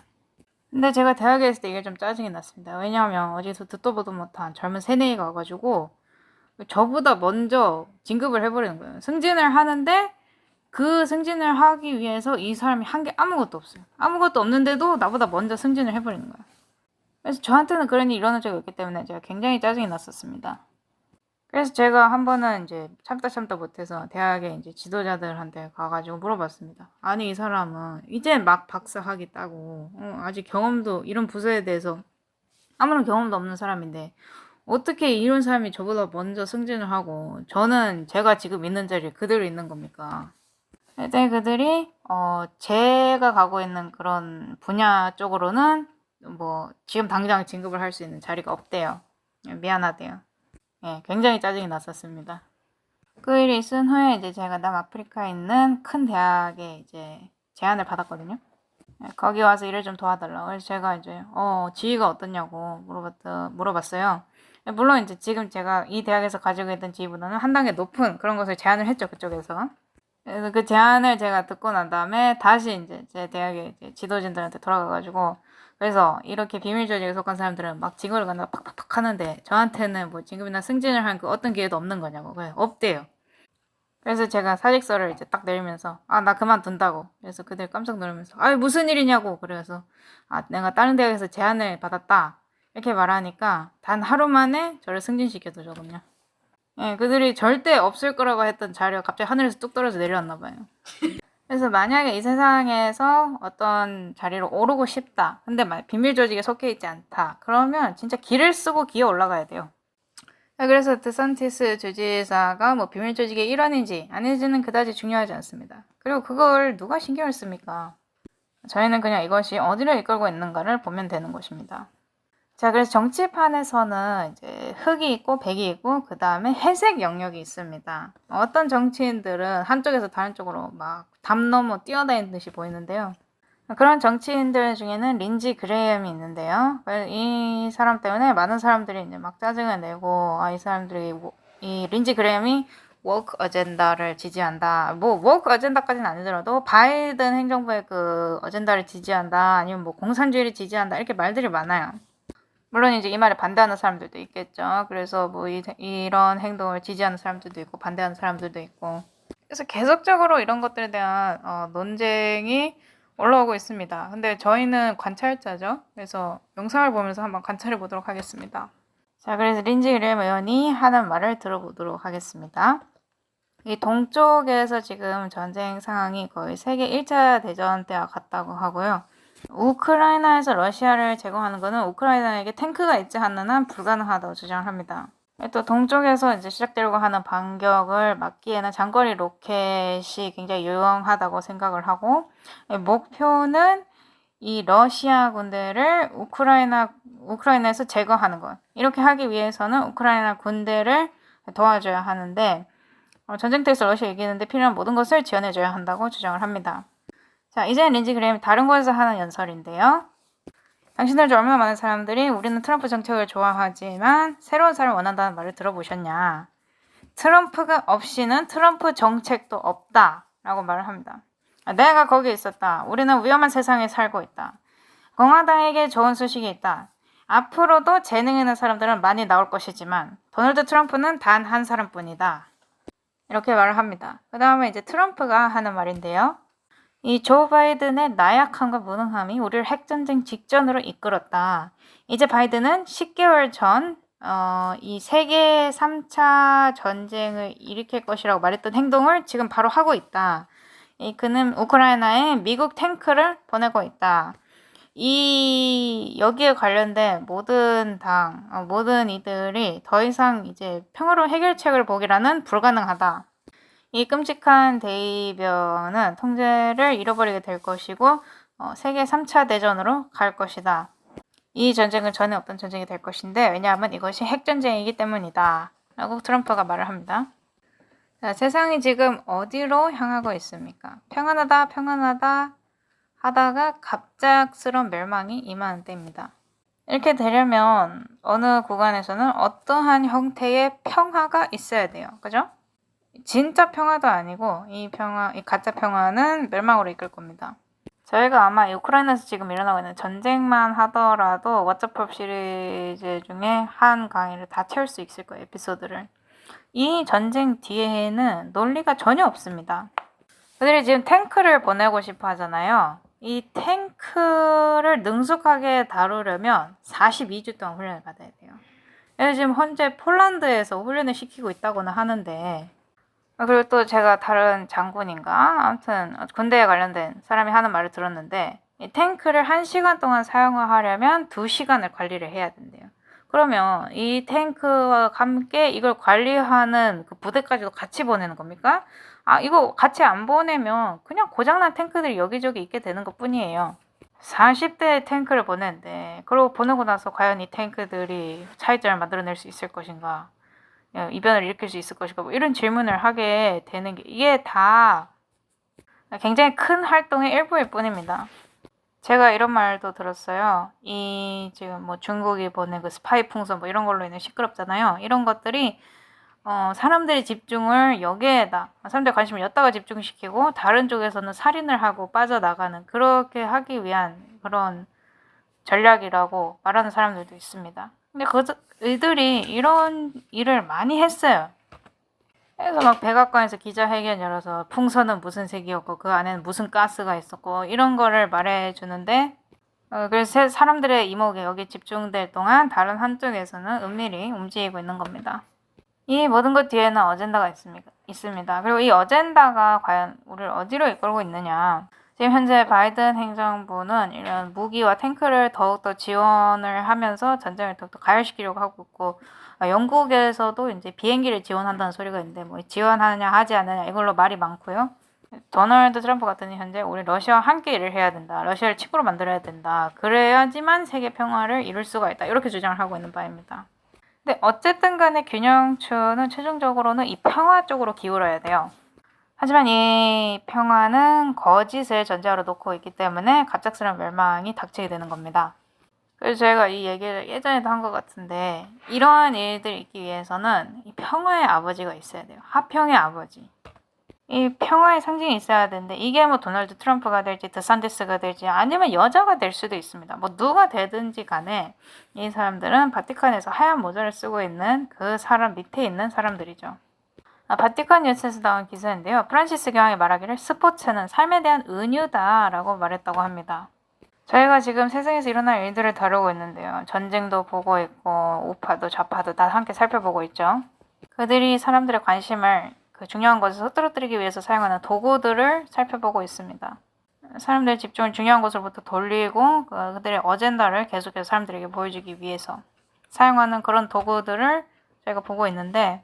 A: 근데 제가 대학에 있을 때 이게 좀 짜증이 났습니다. 왜냐하면 어디서 듣도 보도 못한 젊은 새내기가 와가지고 저보다 먼저 진급을 해버리는 거예요. 승진을 하는데 그 승진을 하기 위해서 이 사람이 한 게 아무것도 없어요. 아무것도 없는데도 나보다 먼저 승진을 해버리는 거예요. 그래서 저한테는 그런 일이 일어난 적이 없기 때문에 제가 굉장히 짜증이 났었습니다. 그래서 제가 한 번은 이제 참다 못해서 대학의 이제 지도자들한테 가가지고 물어봤습니다. 아니, 이 사람은 이제 막 박사 학위 따고, 아직 경험도, 이런 부서에 대해서 아무런 경험도 없는 사람인데, 어떻게 이런 사람이 저보다 먼저 승진을 하고, 저는 제가 지금 있는 자리에 그대로 있는 겁니까? 그때 그들이, 제가 가고 있는 그런 분야 쪽으로는, 뭐, 지금 당장 진급을 할 수 있는 자리가 없대요. 미안하대요. 굉장히 짜증이 났었습니다. 그 일이 있은 후에 이제 제가 남아프리카에 있는 큰 대학에 이제 제안을 받았거든요. 거기 와서 일을 좀 도와달라고. 그래서 제가 이제 지위가 어떠냐고 물어봤어요. 물론 이제 지금 제가 이 대학에서 가지고 있던 지위보다는 한 단계 높은 그런 것을 제안을 했죠, 그쪽에서. 그래서 그 제안을 제가 듣고 난 다음에 다시 이제 제 대학의 이제 지도진들한테 돌아가가지고, 그래서 이렇게 비밀 조직에 속한 사람들은 막 진급을 간다 팍팍팍 하는데 저한테는 뭐 진급이나 승진을 한 그 어떤 기회도 없는 거냐고. 그래, 없대요. 그래서 제가 사직서를 이제 딱 내리면서 나 그만둔다고. 그래서 그들 깜짝 놀라면서 무슨 일이냐고. 그래서 내가 다른 대학에서 제안을 받았다 이렇게 말하니까 단 하루 만에 저를 승진시켜주더군요. 예, 그들이 절대 없을 거라고 했던 자리가 갑자기 하늘에서 뚝 떨어져 내려왔나 봐요. 그래서 만약에 이 세상에서 어떤 자리로 오르고 싶다. 근데 비밀 조직에 속해 있지 않다. 그러면 진짜 기를 쓰고 기어 올라가야 돼요. 그래서 드산티스 주지사가 뭐 비밀 조직의 일원인지 아닌지는 그다지 중요하지 않습니다. 그리고 그걸 누가 신경을 씁니까? 저희는 그냥 이것이 어디로 이끌고 있는가를 보면 되는 것입니다. 자, 그래서 정치판에서는 이제 흑이 있고 백이 있고 그 다음에 회색 영역이 있습니다. 어떤 정치인들은 한쪽에서 다른 쪽으로 막 담 넘어 뛰어다니는 듯이 보이는데요. 그런 정치인들 중에는 린지 그레이엄이 있는데요. 이 사람 때문에 많은 사람들이 이제 막 짜증을 내고 이 사람들이 이 린지 그레이엄이 워크 어젠다를 지지한다. 뭐 워크 어젠다까지는 아니더라도 바이든 행정부의 그 어젠다를 지지한다. 아니면 뭐 공산주의를 지지한다. 이렇게 말들이 많아요. 물론 이제 이 말에 반대하는 사람들도 있겠죠. 그래서 뭐 이런 행동을 지지하는 사람들도 있고 반대하는 사람들도 있고. 그래서 계속적으로 이런 것들에 대한 논쟁이 올라오고 있습니다. 근데 저희는 관찰자죠. 그래서 영상을 보면서 한번 관찰해 보도록 하겠습니다. 자, 그래서 린지 그레이엄 의원이 하는 말을 들어보도록 하겠습니다. 이 동쪽에서 지금 전쟁 상황이 거의 세계 1차 대전 때와 같다고 하고요. 우크라이나에서 러시아를 제공하는 것은 우크라이나에게 탱크가 있지 않는 한 불가능하다고 주장을 합니다. 또 동쪽에서 이제 시작되려고 하는 반격을 막기에는 장거리 로켓이 굉장히 유용하다고 생각을 하고, 목표는 이 러시아 군대를 우크라이나에서 제거하는 것. 이렇게 하기 위해서는 우크라이나 군대를 도와줘야 하는데, 전쟁터에서 러시아 이기는데 필요한 모든 것을 지원해줘야 한다고 주장을 합니다. 자, 이제 린지 그레이엄이 다른 곳에서 하는 연설인데요. 당신들 중 얼마나 많은 사람들이 우리는 트럼프 정책을 좋아하지만 새로운 사람을 원한다는 말을 들어보셨냐. 트럼프가 없이는 트럼프 정책도 없다 라고 말을 합니다. 내가 거기 있었다. 우리는 위험한 세상에 살고 있다. 공화당에게 좋은 소식이 있다. 앞으로도 재능 있는 사람들은 많이 나올 것이지만 도널드 트럼프는 단 한 사람뿐이다. 이렇게 말을 합니다. 그 다음에 이제 트럼프가 하는 말인데요. 이 조 바이든의 나약함과 무능함이 우리를 핵전쟁 직전으로 이끌었다. 이제 바이든은 10개월 전 이 세계 3차 전쟁을 일으킬 것이라고 말했던 행동을 지금 바로 하고 있다. 그는 우크라이나에 미국 탱크를 보내고 있다. 여기에 관련된 모든 이들이 더 이상 이제 평화로운 해결책을 보기라는 불가능하다. 이 끔찍한 대이변은 통제를 잃어버리게 될 것이고 세계 3차 대전으로 갈 것이다. 이 전쟁은 전에 없던 전쟁이 될 것인데 왜냐하면 이것이 핵전쟁이기 때문이다. 라고 트럼프가 말을 합니다. 자, 세상이 지금 어디로 향하고 있습니까? 평안하다 하다가 갑작스러운 멸망이 임하는 때입니다. 이렇게 되려면 어느 구간에서는 어떠한 형태의 평화가 있어야 돼요. 그죠? 진짜 평화도 아니고 이 가짜 평화는 멸망으로 이끌 겁니다. 저희가 아마 우크라이나에서 지금 일어나고 있는 전쟁만 하더라도 왓츠팝 시리즈 중에 한 강의를 다 채울 수 있을 거예요. 에피소드를. 이 전쟁 뒤에는 논리가 전혀 없습니다. 그들이 지금 탱크를 보내고 싶어 하잖아요. 이 탱크를 능숙하게 다루려면 42주 동안 훈련을 받아야 돼요. 그래서 지금 현재 폴란드에서 훈련을 시키고 있다고는 하는데 그리고 또 제가 다른 장군인가 아무튼 군대에 관련된 사람이 하는 말을 들었는데 이 탱크를 1시간 동안 사용을 하려면 2시간을 관리를 해야 된대요. 그러면 이 탱크와 함께 이걸 관리하는 그 부대까지도 같이 보내는 겁니까? 이거 같이 안 보내면 그냥 고장난 탱크들이 여기저기 있게 되는 것 뿐이에요. 40대의 탱크를 보내는데 그리고 보내고 나서 과연 이 탱크들이 차이점을 만들어낼 수 있을 것인가? 이변을 일으킬 수 있을 것인가? 뭐 이런 질문을 하게 되는 게 이게 다 굉장히 큰 활동의 일부일 뿐입니다. 제가 이런 말도 들었어요. 지금 뭐 중국이 보낸 그 스파이 풍선 뭐 이런 걸로 인해 시끄럽잖아요. 이런 것들이 사람들의 집중을 여기에다, 사람들의 관심을 여기다가 집중시키고 다른 쪽에서는 살인을 하고 빠져나가는, 그렇게 하기 위한 그런 전략이라고 말하는 사람들도 있습니다. 근데 이들이 이런 일을 많이 했어요. 그래서 막 백악관에서 기자회견 열어서 풍선은 무슨 색이었고 그 안에는 무슨 가스가 있었고 이런 거를 말해주는데, 그래서 사람들의 이목이 여기 집중될 동안 다른 한쪽에서는 은밀히 움직이고 있는 겁니다. 이 모든 것 뒤에는 어젠다가 있습니다. 그리고 이 어젠다가 과연 우리를 어디로 이끌고 있느냐. 지금 현재 바이든 행정부는 이런 무기와 탱크를 더욱더 지원을 하면서 전쟁을 더욱더 가열시키려고 하고 있고, 영국에서도 이제 비행기를 지원한다는 소리가 있는데 뭐 지원하느냐 하지 않느냐 이걸로 말이 많고요. 도널드 트럼프 같은 현재 우리 러시아와 함께 일을 해야 된다. 러시아를 친구로 만들어야 된다. 그래야지만 세계 평화를 이룰 수가 있다. 이렇게 주장을 하고 있는 바입니다. 근데 어쨌든 간에 균형추는 최종적으로는 이 평화 쪽으로 기울어야 돼요. 하지만 이 평화는 거짓을 전제로 놓고 있기 때문에 갑작스러운 멸망이 닥치게 되는 겁니다. 그래서 저희가 이 얘기를 예전에도 한 것 같은데, 이러한 일들이 있기 위해서는 이 평화의 아버지가 있어야 돼요. 화평의 아버지. 이 평화의 상징이 있어야 되는데, 이게 뭐 도널드 트럼프가 될지 드산티스가 될지 아니면 여자가 될 수도 있습니다. 뭐 누가 되든지 간에 이 사람들은 바티칸에서 하얀 모자를 쓰고 있는 그 사람 밑에 있는 사람들이죠. 바티칸 뉴스에서 나온 기사인데요. 프란시스 교황이 말하기를 스포츠는 삶에 대한 은유다라고 말했다고 합니다. 저희가 지금 세상에서 일어날 일들을 다루고 있는데요. 전쟁도 보고 있고 우파도 좌파도 다 함께 살펴보고 있죠. 그들이 사람들의 관심을 그 중요한 것을 흐트러뜨리기 위해서 사용하는 도구들을 살펴보고 있습니다. 사람들의 집중을 중요한 것으로부터 돌리고 그들의 어젠다를 계속해서 사람들에게 보여주기 위해서 사용하는 그런 도구들을 저희가 보고 있는데,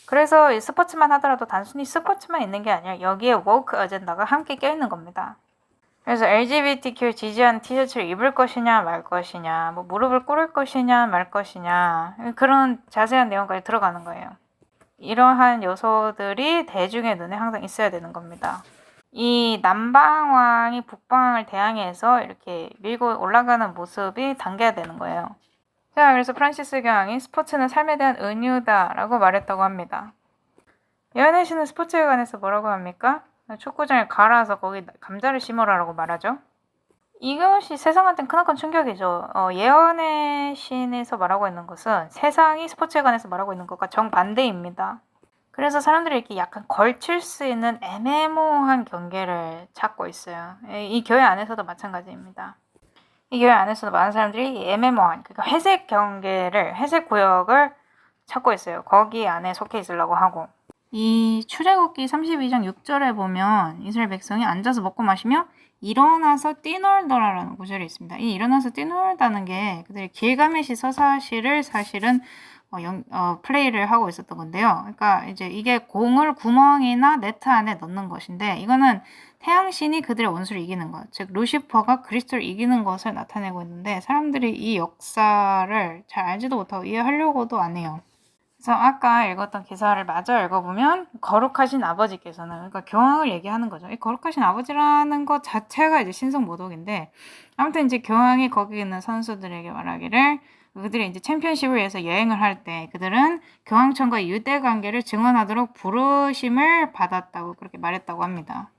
A: 그래서 이 스포츠만 하더라도 단순히 스포츠만 있는 게 아니라 여기에 woke 어젠다가 함께 껴있는 겁니다. 그래서 LGBTQ 지지한 티셔츠를 입을 것이냐 말 것이냐, 뭐 무릎을 꿇을 것이냐 말 것이냐, 그런 자세한 내용까지 들어가는 거예요. 이러한 요소들이 대중의 눈에 항상 있어야 되는 겁니다. 이 남방왕이 북방을 대항해서 이렇게 밀고 올라가는 모습이 담겨야 되는 거예요. 자, 그래서 프란시스 교황이 스포츠는 삶에 대한 은유다라고 말했다고 합니다. 예언의 신은 스포츠에 관해서 뭐라고 합니까? 축구장을 갈아서 거기 감자를 심어라라고 말하죠. 이것이 세상한테는 크나큰 충격이죠. 예언의 신에서 말하고 있는 것은 세상이 스포츠에 관해서 말하고 있는 것과 정반대입니다. 그래서 사람들이 이렇게 약간 걸칠 수 있는 애매모호한 경계를 찾고 있어요. 이 교회 안에서도 마찬가지입니다. 이 교회 안에서도 많은 사람들이 애매모호한, 그러니까 회색 경계를, 회색 구역을 찾고 있어요. 거기 안에 속해 있으려고 하고. 이 출애굽기 32장 6절에 보면 이스라엘 백성이 앉아서 먹고 마시며 일어나서 뛰놀더라라는 구절이 있습니다. 이 일어나서 뛰놀다는 게 그들이 길가메시 서사시를 사실은 플레이를 하고 있었던 건데요. 그러니까 이제 이게 공을 구멍이나 네트 안에 넣는 것인데, 이거는 태양신이 그들의 원수를 이기는 것, 즉 루시퍼가 그리스도를 이기는 것을 나타내고 있는데, 사람들이 이 역사를 잘 알지도 못하고 이해하려고도 안 해요. 그래서 아까 읽었던 기사를 마저 읽어보면 거룩하신 아버지께서는, 그러니까 교황을 얘기하는 거죠. 이 거룩하신 아버지라는 것 자체가 이제 신성모독인데, 아무튼 이제 교황이 거기 있는 선수들에게 말하기를, 그들이 이제 챔피언십을 위해서 여행을 할 때 그들은 교황청과 유대 관계를 증언하도록 부르심을 받았다고 그렇게 말했다고 합니다.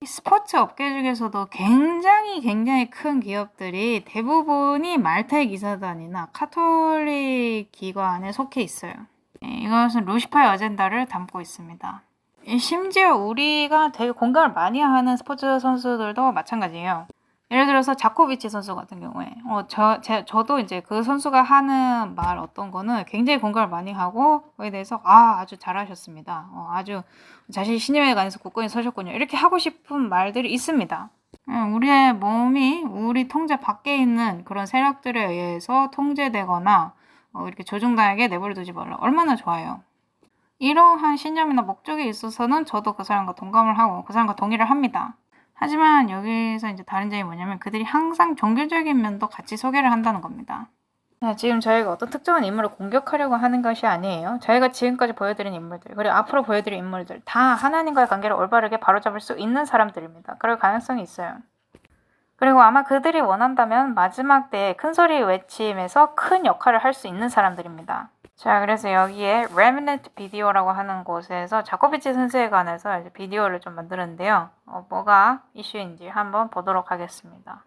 A: 스포츠 업계 중에서도 굉장히 큰 기업들이 대부분이 말타의 기사단이나 카톨릭 기관에 속해 있어요. 이것은 루시퍼의 어젠다를 담고 있습니다. 심지어 우리가 되게 공감을 많이 하는 스포츠 선수들도 마찬가지예요. 예를 들어서 자코비치 선수 같은 경우에 저도 이제 그 선수가 하는 말 어떤 거는 굉장히 공감을 많이 하고, 거기에 대해서 아주 잘하셨습니다. 아주 자신이 신념에 관해서 굳건히 서셨군요. 이렇게 하고 싶은 말들이 있습니다. 우리의 몸이 우리 통제 밖에 있는 그런 세력들에 의해서 통제되거나 이렇게 조종당하게 내버려 두지 말라. 얼마나 좋아요. 이러한 신념이나 목적에 있어서는 저도 그 사람과 동감을 하고 그 사람과 동의를 합니다. 하지만 여기서 이제 다른 점이 뭐냐면 그들이 항상 종교적인 면도 같이 소개를 한다는 겁니다. 지금 저희가 어떤 특정한 인물을 공격하려고 하는 것이 아니에요. 저희가 지금까지 보여드린 인물들, 그리고 앞으로 보여드릴 인물들 다 하나님과의 관계를 올바르게 바로잡을 수 있는 사람들입니다. 그럴 가능성이 있어요. 그리고 아마 그들이 원한다면 마지막 때에 큰 소리 외침에서 큰 역할을 할 수 있는 사람들입니다. 자, 그래서 여기에 Remnant 비디오라고 하는 곳에서 자코비치 선수에 관해서 이제 비디오를 좀 만들었는데요. 뭐가 이슈인지 한번 보도록 하겠습니다.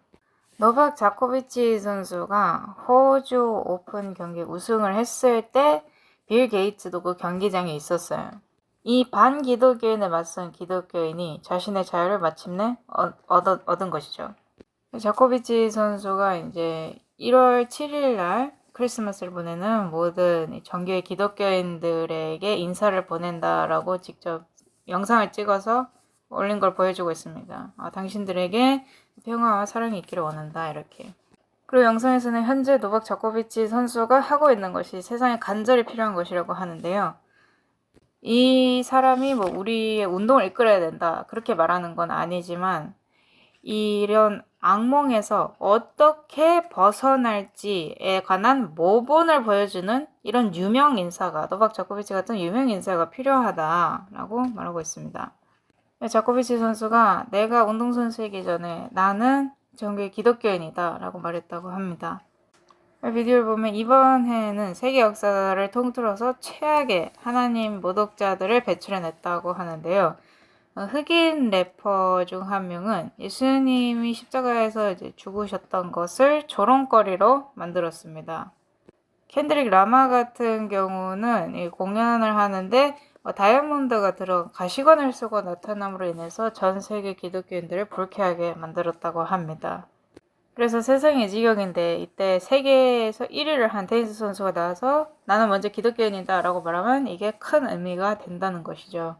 A: 노박 자코비치 선수가 호주 오픈 경기 우승을 했을 때 빌 게이츠도 그 경기장에 있었어요. 이 반기독교인에 맞선 기독교인이 자신의 자유를 마침내 얻은 것이죠. 자코비치 선수가 이제 1월 7일 날 크리스마스를 보내는 모든 정교회 기독교인들에게 인사를 보낸다라고 직접 영상을 찍어서 올린 걸 보여주고 있습니다. 당신들에게 평화와 사랑이 있기를 원한다 이렇게. 그리고 영상에서는 현재 노박 자코비치 선수가 하고 있는 것이 세상에 간절히 필요한 것이라고 하는데요. 이 사람이 뭐 우리의 운동을 이끌어야 된다 그렇게 말하는 건 아니지만 이런 악몽에서 어떻게 벗어날지에 관한 모본을 보여주는 이런 유명 인사가 노박 자코비치 같은 유명 인사가 필요하다라고 말하고 있습니다. 자코비치 선수가 내가 운동선수이기 전에 나는 정교회 기독교인이다 라고 말했다고 합니다. 비디오를 보면 이번 해에는 세계 역사를 통틀어서 최악의 하나님 모독자들을 배출해냈다고 하는데요. 흑인 래퍼 중 한 명은 예수님이 십자가에서 이제 죽으셨던 것을 조롱거리로 만들었습니다. 켄드릭 라마 같은 경우는 이 공연을 하는데 다이아몬드가 들어간 가시관을 쓰고 나타남으로 인해서 전 세계 기독교인들을 불쾌하게 만들었다고 합니다. 그래서 세상의 지경인데 이때 세계에서 1위를 한 테니스 선수가 나와서 나는 먼저 기독교인이다 라고 말하면 이게 큰 의미가 된다는 것이죠.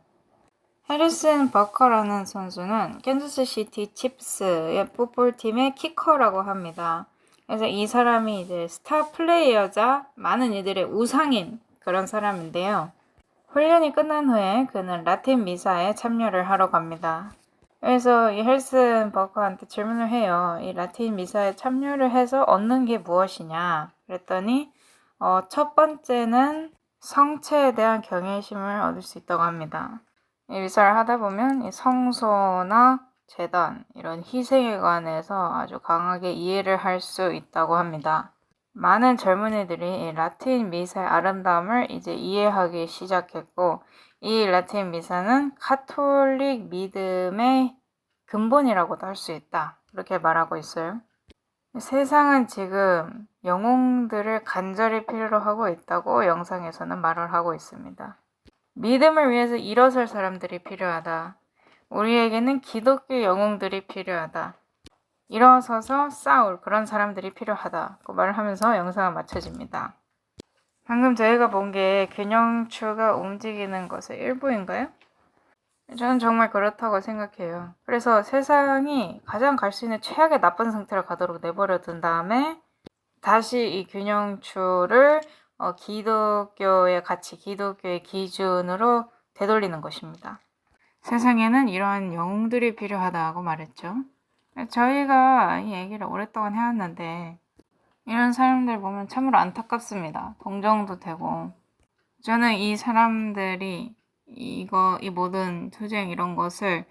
A: 해리슨 버커라는 선수는 캔자스시티 칩스의 풋볼팀의 키커라고 합니다. 그래서 이 사람이 이제 스타 플레이어자 많은 이들의 우상인 그런 사람인데요. 훈련이 끝난 후에 그는 라틴 미사에 참여를 하러 갑니다. 그래서 이 해리슨 버커한테 질문을 해요. 이 라틴 미사에 참여를 해서 얻는 게 무엇이냐? 그랬더니 첫 번째는 성체에 대한 경외심을 얻을 수 있다고 합니다. 이 미사를 하다 보면 이 성소나 제단 이런 희생에 관해서 아주 강하게 이해를 할 수 있다고 합니다. 많은 젊은이들이 이 라틴 미사의 아름다움을 이제 이해하기 시작했고 이 라틴 미사는 카톨릭 믿음의 근본이라고도 할 수 있다. 그렇게 말하고 있어요. 세상은 지금 영웅들을 간절히 필요로 하고 있다고 영상에서는 말을 하고 있습니다. 믿음을 위해서 일어설 사람들이 필요하다. 우리에게는 기독교 영웅들이 필요하다. 일어서서 싸울 그런 사람들이 필요하다고 말을 하면서 영상은 마쳐집니다. 방금 저희가 본 게 균형추가 움직이는 것의 일부인가요? 저는 정말 그렇다고 생각해요. 그래서 세상이 가장 갈 수 있는 최악의 나쁜 상태로 가도록 내버려 둔 다음에 다시 이 균형추를 기독교의 가치, 기독교의 기준으로 되돌리는 것입니다. 세상에는 이러한 영웅들이 필요하다고 말했죠. 저희가 이 얘기를 오랫동안 해왔는데 이런 사람들 보면 참으로 안타깝습니다. 동정도 되고. 저는 이 사람들이 이 모든 투쟁 이런 것을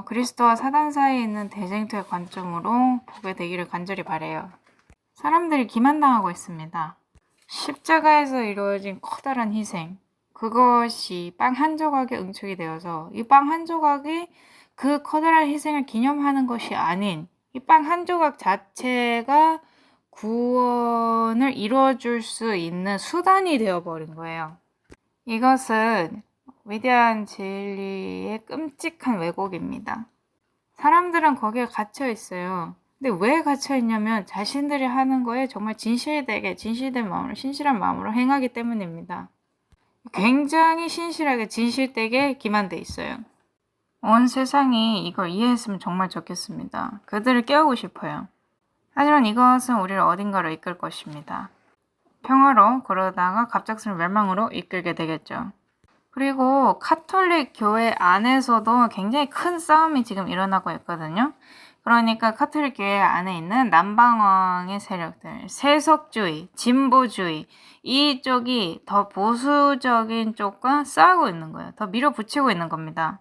A: 그리스도와 사단 사이에 있는 대쟁투의 관점으로 보게 되기를 간절히 바라요. 사람들이 기만당하고 있습니다. 십자가에서 이루어진 커다란 희생, 그것이 빵 한 조각에 응축이 되어서 이 빵 한 조각이 그 커다란 희생을 기념하는 것이 아닌 이 빵 한 조각 자체가 구원을 이루어줄 수 있는 수단이 되어버린 거예요. 이것은 위대한 진리의 끔찍한 왜곡입니다. 사람들은 거기에 갇혀 있어요. 근데 왜 갇혀 있냐면 자신들이 하는 거에 정말 진실된 마음으로, 신실한 마음으로 행하기 때문입니다. 굉장히 신실하게 진실되게 기만돼 있어요. 온 세상이 이걸 이해했으면 정말 좋겠습니다. 그들을 깨우고 싶어요. 하지만 이것은 우리를 어딘가로 이끌 것입니다. 평화로 그러다가 갑작스러운 멸망으로 이끌게 되겠죠. 그리고 카톨릭 교회 안에서도 굉장히 큰 싸움이 지금 일어나고 있거든요. 그러니까 카톨릭 교회 안에 있는 남방왕의 세력들, 세속주의, 진보주의 이쪽이 더 보수적인 쪽과 싸우고 있는 거예요. 더 밀어붙이고 있는 겁니다.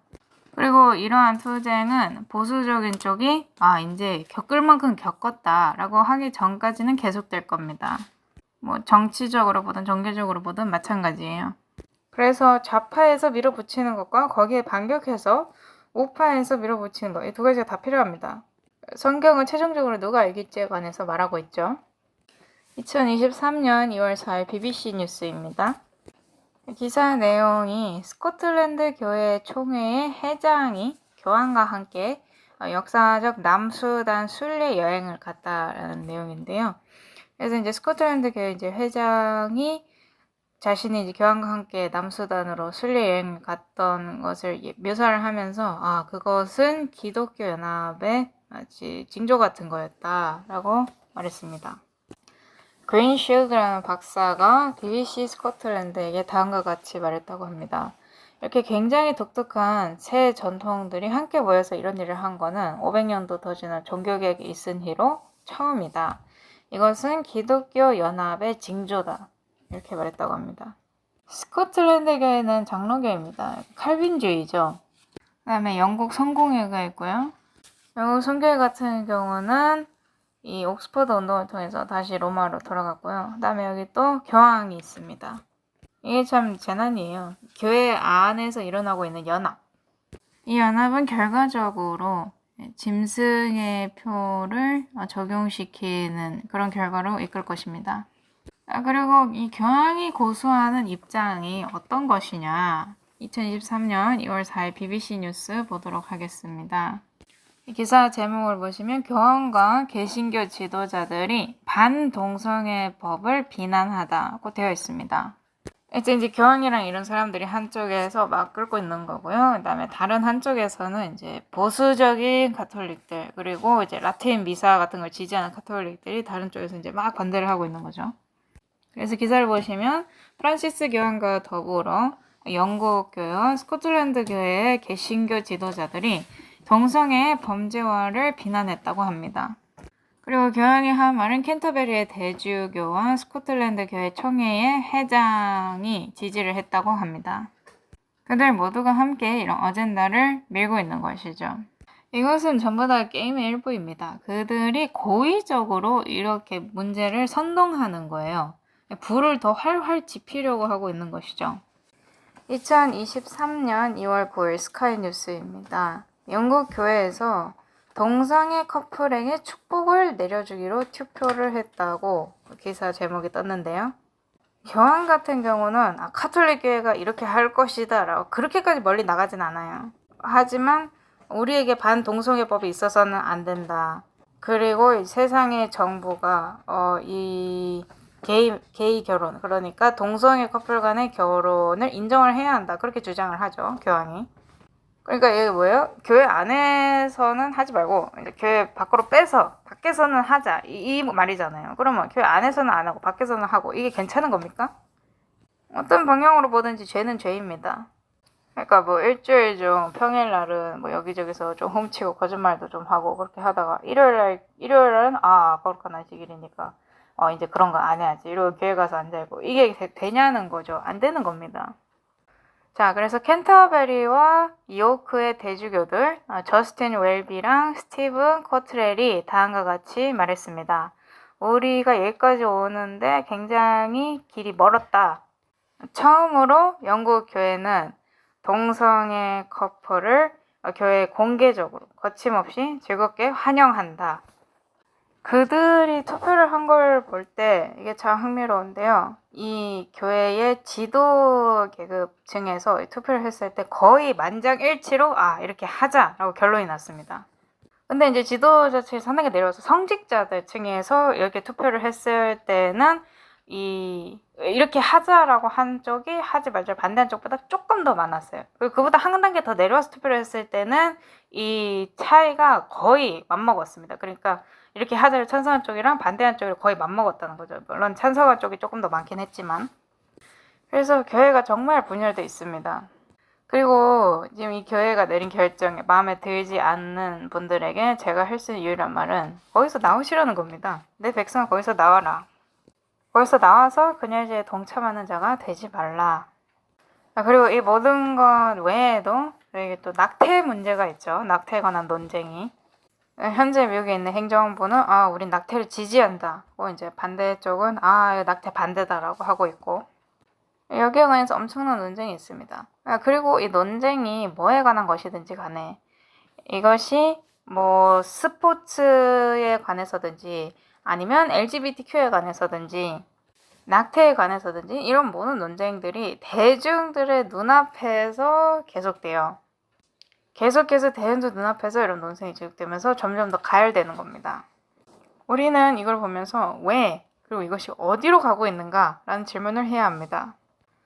A: 그리고 이러한 투쟁은 보수적인 쪽이 이제 겪을 만큼 겪었다라고 하기 전까지는 계속될 겁니다. 뭐 정치적으로 보든 종교적으로 보든 마찬가지예요. 그래서 좌파에서 밀어붙이는 것과 거기에 반격해서 우파에서 밀어붙이는 것, 이 두 가지가 다 필요합니다. 성경은 최종적으로 누가 이길지에 관해서 말하고 있죠. 2023년 2월 4일 BBC 뉴스입니다. 기사 내용이 스코틀랜드 교회 총회의 회장이 교황과 함께 역사적 남수단 순례 여행을 갔다라는 내용인데요. 그래서 이제 스코틀랜드 교회 이제 회장이 자신이 이제 교황과 함께 남수단으로 순례 여행을 갔던 것을 묘사를 하면서 그것은 기독교 연합의 마치 징조 같은 거였다라고 말했습니다. 그린쉴드라는 박사가 BBC 스코틀랜드에게 다음과 같이 말했다고 합니다. 이렇게 굉장히 독특한 새 전통들이 함께 모여서 이런 일을 한 거는 500년도 더 지난 종교개혁이 있은 이로 처음이다. 이것은 기독교 연합의 징조다. 이렇게 말했다고 합니다. 스코틀랜드 교회는 장로교입니다. 칼빈주의죠. 그 다음에 영국 성공회가 있고요. 영국 성교회 같은 경우는 이 옥스퍼드 운동을 통해서 다시 로마로 돌아갔고요. 그 다음에 여기 또 교황이 있습니다. 이게 참 재난이에요. 교회 안에서 일어나고 있는 연합. 이 연합은 결과적으로 짐승의 표를 적용시키는 그런 결과로 이끌 것입니다. 그리고 이 교황이 고수하는 입장이 어떤 것이냐. 2023년 2월 4일 BBC 뉴스 보도록 하겠습니다. 기사 제목을 보시면 교황과 개신교 지도자들이 반동성애 법을 비난하다고 되어 있습니다. 이제 교황이랑 이런 사람들이 한쪽에서 막 끌고 있는 거고요. 그 다음에 다른 한쪽에서는 이제 보수적인 가톨릭들, 그리고 이제 라틴 미사 같은 걸 지지하는 가톨릭들이 다른 쪽에서 이제 막 반대를 하고 있는 거죠. 그래서 기사를 보시면 프란시스 교황과 더불어 영국 교회와 스코틀랜드 교회의 개신교 지도자들이 동성애 범죄화를 비난했다고 합니다. 그리고 교황이 한 말은 캔터베리의 대주교와 스코틀랜드 교회 총회의 회장이 지지를 했다고 합니다. 그들 모두가 함께 이런 어젠다를 밀고 있는 것이죠. 이것은 전부 다 게임의 일부입니다. 그들이 고의적으로 이렇게 문제를 선동하는 거예요. 불을 더 활활 지피려고 하고 있는 것이죠. 2023년 2월 9일 스카이 뉴스입니다. 영국 교회에서 동성애 커플에게 축복을 내려주기로 투표를 했다고 기사 제목이 떴는데요. 교황 같은 경우는 카톨릭 교회가 이렇게 할 것이다 라고 그렇게까지 멀리 나가진 않아요. 하지만 우리에게 반동성애법이 있어서는 안 된다. 그리고 세상의 정부가 이 게이 결혼, 그러니까 동성애 커플 간의 결혼을 인정을 해야 한다. 그렇게 주장을 하죠, 교황이. 그러니까 이게 뭐예요? 교회 안에서는 하지 말고 이제 교회 밖으로 빼서 밖에서는 하자. 이 말이잖아요. 그러면 교회 안에서는 안 하고 밖에서는 하고 이게 괜찮은 겁니까? 어떤 방향으로 보든지 죄는 죄입니다. 그러니까 뭐 일주일 중 평일날은 뭐 여기저기서 좀 훔치고 거짓말도 좀 하고 그렇게 하다가 일요일날은 거룩한 안식일이니까 이제 그런 거 안 해야지. 이러고 교회 가서 앉아있고 이게 되냐는 거죠. 안 되는 겁니다. 자, 그래서 캔터베리와 요크의 대주교들 저스틴 웰비랑 스티븐 코트렐이 다음과 같이 말했습니다. 우리가 여기까지 오는데 굉장히 길이 멀었다. 처음으로 영국 교회는 동성애 커플을 교회에 공개적으로 거침없이 즐겁게 환영한다. 그들이 투표를 한 걸 볼 때 이게 참 흥미로운데요. 이 교회의 지도 계급층에서 투표를 했을 때 거의 만장일치로 이렇게 하자라고 결론이 났습니다. 근데 이제 지도자 층이 상당히 내려와서 성직자들 층에서 이렇게 투표를 했을 때는 이렇게 하자라고 한 쪽이 하지 말자 반대한 쪽보다 조금 더 많았어요. 그리고 그보다 한 단계 더 내려와서 투표를 했을 때는 이 차이가 거의 맞먹었습니다. 그러니까 이렇게 하자를 찬성한 쪽이랑 반대한 쪽이 거의 맞먹었다는 거죠. 물론 찬성한 쪽이 조금 더 많긴 했지만. 그래서 교회가 정말 분열돼 있습니다. 그리고 지금 이 교회가 내린 결정에 마음에 들지 않는 분들에게 제가 할 수 있는 유일한 말은 거기서 나오시라는 겁니다. 내 백성 거기서 나와라. 거기서 나와서 그녀에 동참하는 자가 되지 말라. 그리고 이 모든 것 외에도 이게 또 낙태 문제가 있죠. 낙태에 관한 논쟁이. 현재 미국에 있는 행정부는 우린 낙태를 지지한다. 이제 반대쪽은 낙태 반대다라고 하고 있고, 여기에 관해서 엄청난 논쟁이 있습니다. 그리고 이 논쟁이 뭐에 관한 것이든지 간에 이것이 뭐 스포츠에 관해서든지 아니면 LGBTQ에 관해서든지 낙태에 관해서든지 이런 모든 논쟁들이 대중들의 눈앞에서 계속돼요. 계속해서 대중들 눈앞에서 이런 논쟁이 지속되면서 점점 더 가열되는 겁니다. 우리는 이걸 보면서 왜, 그리고 이것이 어디로 가고 있는가 라는 질문을 해야 합니다.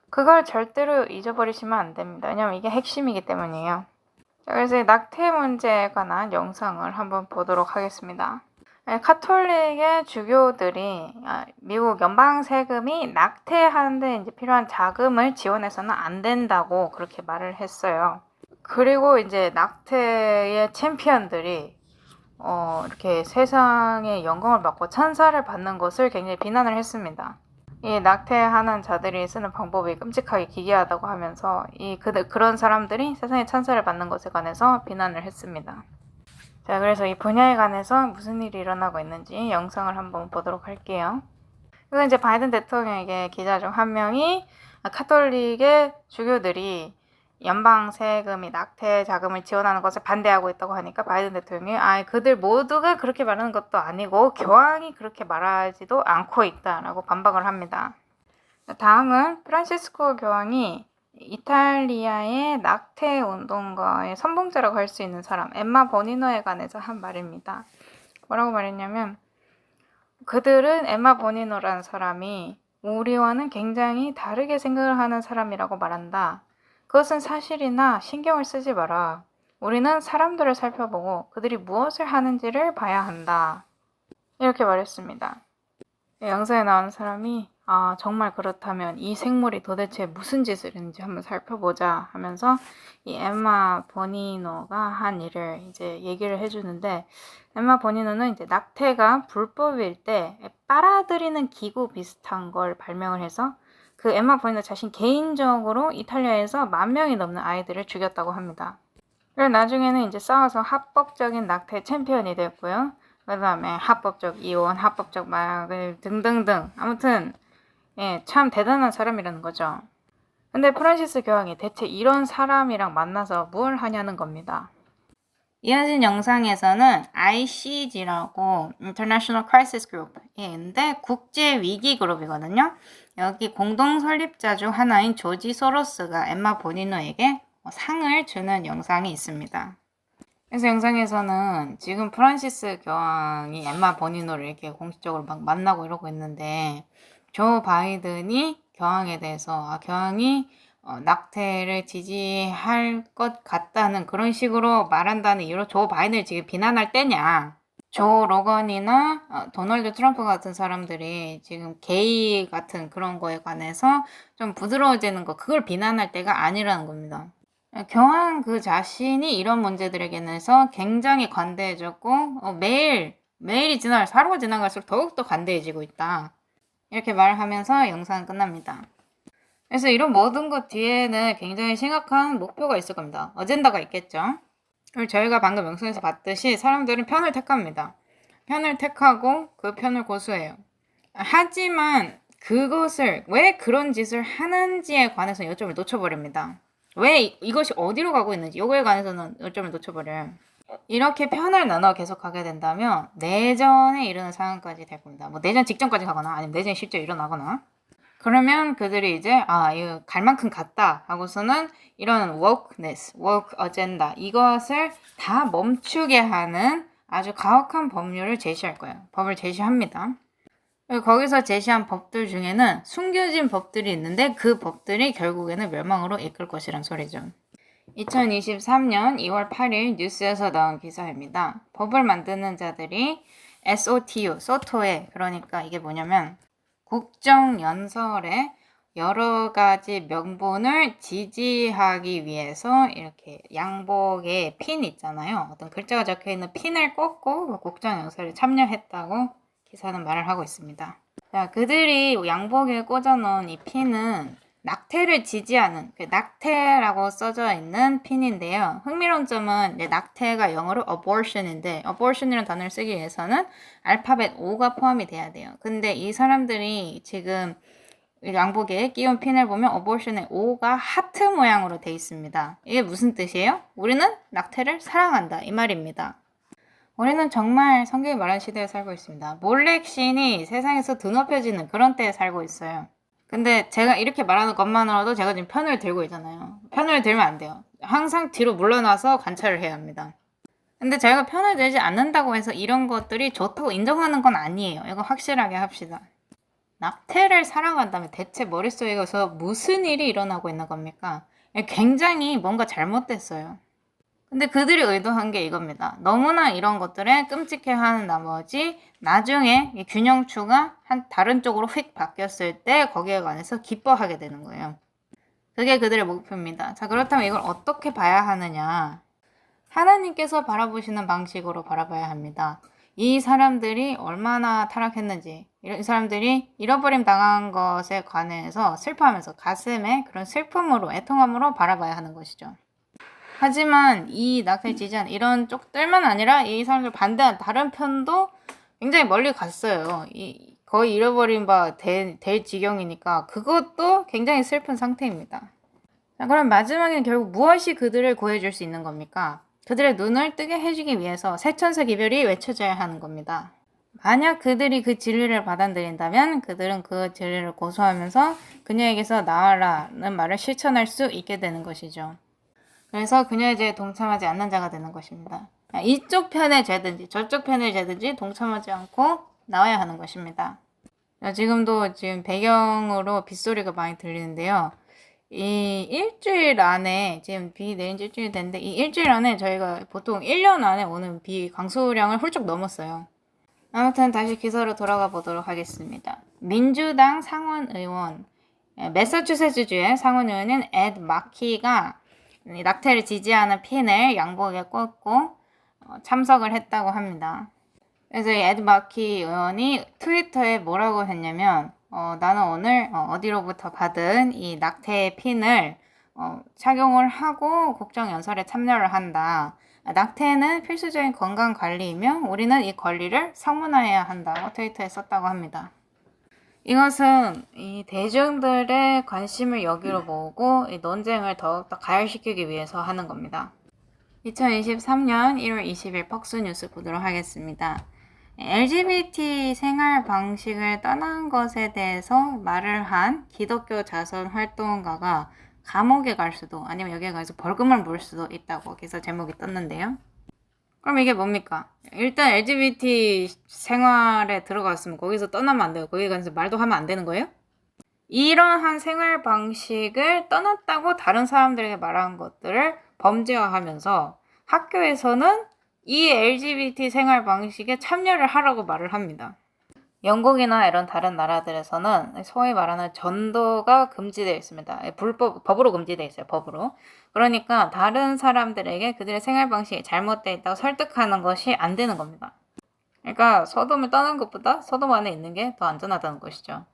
A: 그걸 절대로 잊어버리시면 안 됩니다. 왜냐하면 이게 핵심이기 때문이에요. 자, 그래서 낙태 문제에 관한 영상을 한번 보도록 하겠습니다. 카톨릭의 주교들이 미국 연방 세금이 낙태하는데 이제 필요한 자금을 지원해서는 안 된다고 그렇게 말을 했어요. 그리고 이제 낙태의 챔피언들이 이렇게 세상의 영광을 받고 찬사를 받는 것을 굉장히 비난을 했습니다. 이 낙태하는 자들이 쓰는 방법이 끔찍하게 기괴하다고 하면서 그런 사람들이 세상의 찬사를 받는 것에 관해서 비난을 했습니다. 자, 그래서 이 분야에 관해서 무슨 일이 일어나고 있는지 영상을 한번 보도록 할게요. 이건 이제 바이든 대통령에게 기자 중 한 명이 카톨릭의 주교들이 연방 세금이 낙태 자금을 지원하는 것을 반대하고 있다고 하니까 바이든 대통령이 그들 모두가 그렇게 말하는 것도 아니고 교황이 그렇게 말하지도 않고 있다라고 반박을 합니다. 다음은 프란시스코 교황이 이탈리아의 낙태 운동가의 선봉자라고 할 수 있는 사람 엠마 버니너에 관해서 한 말입니다. 뭐라고 말했냐면 그들은 엠마 버니너라는 사람이 우리와는 굉장히 다르게 생각을 하는 사람이라고 말한다. 그것은 사실이나 신경을 쓰지 마라. 우리는 사람들을 살펴보고 그들이 무엇을 하는지를 봐야 한다. 이렇게 말했습니다. 영상에 나오는 사람이 정말 그렇다면 이 생물이 도대체 무슨 짓을 했는지 한번 살펴보자 하면서 이 엠마 버니너가 한 일을 이제 얘기를 해주는데 엠마 버니너는 이제 낙태가 불법일 때 빨아들이는 기구 비슷한 걸 발명을 해서 그 엠마 버니너 자신 개인적으로 이탈리아에서 10,000명이 넘는 아이들을 죽였다고 합니다. 그리고 나중에는 이제 싸워서 합법적인 낙태 챔피언이 됐고요. 그 다음에 합법적 이혼, 합법적 마약 등등등 아무튼 참 대단한 사람이라는 거죠. 근데 프란시스 교황이 대체 이런 사람이랑 만나서 뭘 하냐는 겁니다. 이어진 영상에서는 ICG라고 International Crisis Group인데 국제 위기 그룹이거든요. 여기 공동 설립자 중 하나인 조지 소로스가 엠마 버니너에게 상을 주는 영상이 있습니다. 그래서 영상에서는 지금 프란시스 교황이 엠마 버니너를 이렇게 공식적으로 막 만나고 이러고 있는데 조 바이든이 교황에 대해서 교황이 낙태를 지지할 것 같다는 그런 식으로 말한다는 이유로 조 바이든을 지금 비난할 때냐. 조 로건이나 도널드 트럼프 같은 사람들이 지금 게이 같은 그런 거에 관해서 좀 부드러워지는 거 그걸 비난할 때가 아니라는 겁니다. 교황 그 자신이 이런 문제들에 관해서 굉장히 관대해졌고 매일이 하루가 지나갈수록 더욱더 관대해지고 있다. 이렇게 말하면서 영상은 끝납니다. 그래서 이런 모든 것 뒤에는 굉장히 심각한 목표가 있을 겁니다. 어젠다가 있겠죠. 그리고 저희가 방금 영상에서 봤듯이 사람들은 편을 택합니다. 편을 택하고 그 편을 고수해요. 하지만 그것을 왜 그런 짓을 하는지에 관해서 요점을 놓쳐버립니다. 왜 이것이 어디로 가고 있는지 이거에 관해서는 요점을 놓쳐버려요. 이렇게 편을 나눠 계속 가게 된다면 내전에 이르는 상황까지 될 겁니다. 뭐 내전 직전까지 가거나 아니면 내전이 실제 일어나거나 그러면 그들이 이제 이거 갈 만큼 갔다 하고서는 이런 wokeness, woke agenda 이것을 다 멈추게 하는 아주 가혹한 법률을 제시할 거예요. 법을 제시합니다. 거기서 제시한 법들 중에는 숨겨진 법들이 있는데 그 법들이 결국에는 멸망으로 이끌 것이란 소리죠. 2023년 2월 8일 뉴스에서 나온 기사입니다. 법을 만드는 자들이 SOTU, 소토에 그러니까 이게 뭐냐면 국정연설에 여러 가지 명분을 지지하기 위해서 이렇게 양복에 핀 있잖아요. 어떤 글자가 적혀있는 핀을 꽂고 국정연설에 참여했다고 기사는 말을 하고 있습니다. 자, 그들이 양복에 꽂아놓은 이 핀은 낙태를 지지하는 그 낙태라고 써져 있는 핀인데요. 흥미로운 점은 낙태가 영어로 abortion인데 abortion이라는 단어를 쓰기 위해서는 알파벳 O가 포함이 돼야 돼요. 근데 이 사람들이 지금 양복에 끼운 핀을 보면 abortion의 O가 하트 모양으로 돼 있습니다. 이게 무슨 뜻이에요? 우리는 낙태를 사랑한다 이 말입니다. 우리는 정말 성경이 말하는 시대에 살고 있습니다. 몰렉신이 세상에서 드높여지는 그런 때에 살고 있어요. 근데 제가 이렇게 말하는 것만으로도 제가 지금 편을 들고 있잖아요. 편을 들면 안 돼요. 항상 뒤로 물러나서 관찰을 해야 합니다. 근데 제가 편을 들지 않는다고 해서 이런 것들이 좋다고 인정하는 건 아니에요. 이거 확실하게 합시다. 낙태를 사랑한다면 대체 머릿속에서 무슨 일이 일어나고 있는 겁니까? 굉장히 뭔가 잘못됐어요. 근데 그들이 의도한 게 이겁니다. 너무나 이런 것들에 끔찍해하는 나머지 나중에 이 균형추가 한 다른 쪽으로 휙 바뀌었을 때 거기에 관해서 기뻐하게 되는 거예요. 그게 그들의 목표입니다. 자, 그렇다면 이걸 어떻게 봐야 하느냐? 하나님께서 바라보시는 방식으로 바라봐야 합니다. 이 사람들이 얼마나 타락했는지, 이 사람들이 잃어버림 당한 것에 관해서 슬퍼하면서 가슴에 그런 슬픔으로, 애통함으로 바라봐야 하는 것이죠. 하지만 이 낙태를 지지한 이런 쪽들만 아니라 이 사람들 반대한 다른 편도 굉장히 멀리 갔어요. 거의 잃어버린 바 될 지경이니까 그것도 굉장히 슬픈 상태입니다. 자, 그럼 마지막에는 결국 무엇이 그들을 구해줄 수 있는 겁니까? 그들의 눈을 뜨게 해주기 위해서 새천사 기별이 외쳐져야 하는 겁니다. 만약 그들이 그 진리를 받아들인다면 그들은 그 진리를 고소하면서 그녀에게서 나와라는 말을 실천할 수 있게 되는 것이죠. 그래서 그녀의 죄에 동참하지 않는 자가 되는 것입니다. 이쪽 편에 죄든지 저쪽 편에 죄든지 동참하지 않고 나와야 하는 것입니다. 지금 배경으로 빗소리가 많이 들리는데요. 이 일주일 안에 지금 비 내린 지 일주일 됐는데 이 일주일 안에 저희가 보통 1년 안에 오는 비 강수량을 훌쩍 넘었어요. 아무튼 다시 기사로 돌아가 보도록 하겠습니다. 민주당 상원의원, 매사추세츠주의 상원의원인 에드 마키가 낙태를 지지하는 핀을 양복에 꽂고 참석을 했다고 합니다. 그래서 에드 마키 의원이 트위터에 뭐라고 했냐면 나는 오늘 어디로부터 받은 이 낙태의 핀을 착용을 하고 국정연설에 참여를 한다. 낙태는 필수적인 건강관리이며 우리는 이 권리를 성문화해야 한다고 트위터에 썼다고 합니다. 이것은 이 대중들의 관심을 여기로 모으고 이 논쟁을 더욱더 가열시키기 위해서 하는 겁니다. 2023년 1월 20일 퍽스 뉴스 보도록 하겠습니다. LGBT 생활 방식을 떠난 것에 대해서 말을 한 기독교 자선 활동가가 감옥에 갈 수도 아니면 여기에 가서 벌금을 물을 수도 있다고 기사 제목이 떴는데요. 그럼 이게 뭡니까? 일단 LGBT 생활에 들어갔으면 거기서 떠나면 안 돼요. 거기 가서 말도 하면 안 되는 거예요? 이러한 생활 방식을 떠났다고 다른 사람들에게 말한 것들을 범죄화하면서 학교에서는 이 LGBT 생활 방식에 참여를 하라고 말을 합니다. 영국이나 이런 다른 나라들에서는 소위 말하는 전도가 금지되어 있습니다. 법으로 금지되어 있어요. 법으로. 그러니까 다른 사람들에게 그들의 생활 방식이 잘못되어 있다고 설득하는 것이 안 되는 겁니다. 그러니까 소돔을 떠난 것보다 소돔 안에 있는 게 더 안전하다는 것이죠.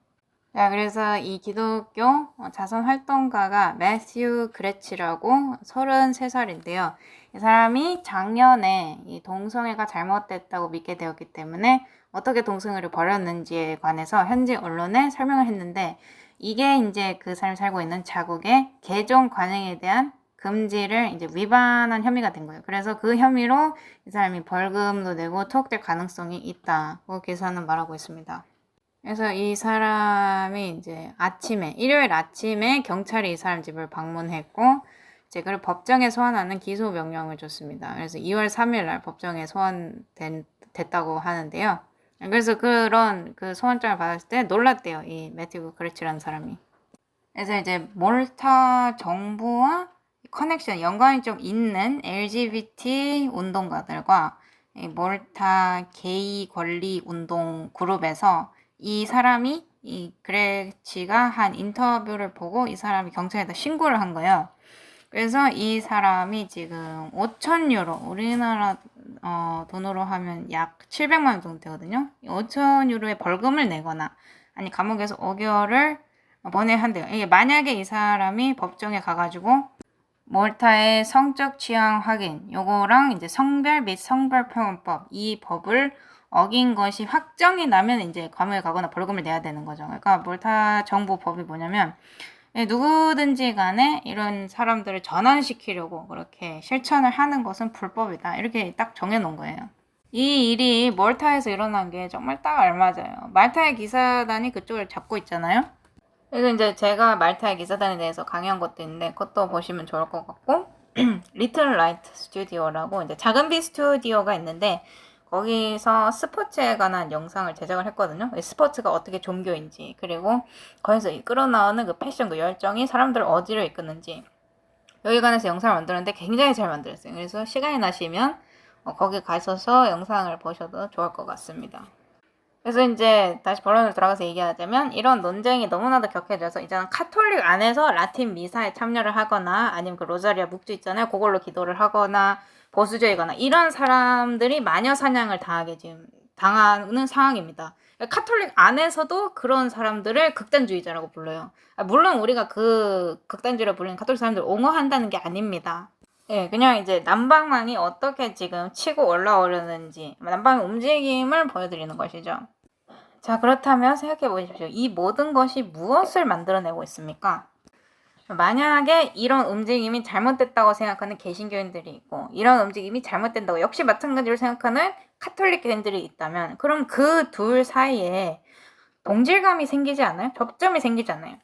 A: 자, 그래서 이 기독교 자선 활동가가 매튜 그레치라고 33살인데요. 이 사람이 작년에 이 동성애가 잘못됐다고 믿게 되었기 때문에 어떻게 동성애를 버렸는지에 관해서 현지 언론에 설명을 했는데 이게 이제 그 사람이 살고 있는 자국의 개종 관행에 대한 금지를 이제 위반한 혐의가 된 거예요. 그래서 그 혐의로 이 사람이 벌금도 내고 투옥될 가능성이 있다고 기사는 말하고 있습니다. 그래서 이 사람이 이제 일요일 아침에 경찰이 이 사람 집을 방문했고 이제 그를 법정에 소환하는 기소 명령을 줬습니다. 그래서 2월 3일 날 법정에 소환됐다고 하는데요. 그래서 그런 그 소환장을 받았을 때 놀랐대요. 이 매튜 그레치라는 사람이. 그래서 이제 몰타 정부와 연관이 좀 있는 LGBT 운동가들과 이 몰타 게이 권리 운동 그룹에서 이 사람이 이 그레치가 한 인터뷰를 보고 이 사람이 경찰에다 신고를 한 거예요. 그래서 이 사람이 지금 5,000유로 우리나라 돈으로 하면 약 700만 원 정도 되거든요. 5,000유로의 벌금을 내거나 아니 감옥에서 5개월을 번외한대요. 이게 만약에 이 사람이 법정에 가가지고 몰타의 성적 취향 확인, 요거랑 이제 성별 및 성별평원법, 이 법을 어긴 것이 확정이 나면 이제 감옥에 가거나 벌금을 내야 되는 거죠. 그러니까 몰타 정부 법이 뭐냐면 누구든지 간에 이런 사람들을 전환시키려고 그렇게 실천을 하는 것은 불법이다. 이렇게 딱 정해놓은 거예요. 이 일이 몰타에서 일어난 게 정말 딱 알맞아요. 말타의 기사단이 그쪽을 잡고 있잖아요. 그래서 이제 제가 말타의 기사단에 대해서 강의한 것도 있는데 그것도 보시면 좋을 것 같고 리틀 라이트 스튜디오라고 이제 작은 비 스튜디오가 있는데 거기서 스포츠에 관한 영상을 제작을 했거든요. 스포츠가 어떻게 종교인지 그리고 거기서 끌어나오는 그 패션 그 열정이 사람들을 어디로 이끄는지 여기 관해서 영상을 만들었는데 굉장히 잘 만들었어요. 그래서 시간이 나시면 거기 가셔서 영상을 보셔도 좋을 것 같습니다. 그래서 이제 다시 본론으로 들어가서 얘기하자면 이런 논쟁이 너무나도 격해져서 이제는 카톨릭 안에서 라틴 미사에 참여를 하거나 아니면 그 로자리아 묵주 있잖아요. 그걸로 기도를 하거나 보수적이거나 이런 사람들이 마녀 사냥을 당하는 상황입니다. 카톨릭 안에서도 그런 사람들을 극단주의자라고 불러요. 물론 우리가 그 극단주의라 불리는 카톨릭 사람들을 옹호한다는 게 아닙니다. 예, 그냥 이제 남방망이 어떻게 지금 치고 올라오려는지 남방의 움직임을 보여드리는 것이죠. 자, 그렇다면 생각해 보십시오. 이 모든 것이 무엇을 만들어내고 있습니까? 만약에 이런 움직임이 잘못됐다고 생각하는 개신교인들이 있고 이런 움직임이 잘못된다고 역시 마찬가지로 생각하는 카톨릭 교인들이 있다면 그럼 그 둘 사이에 동질감이 생기지 않아요? 접점이 생기지 않아요?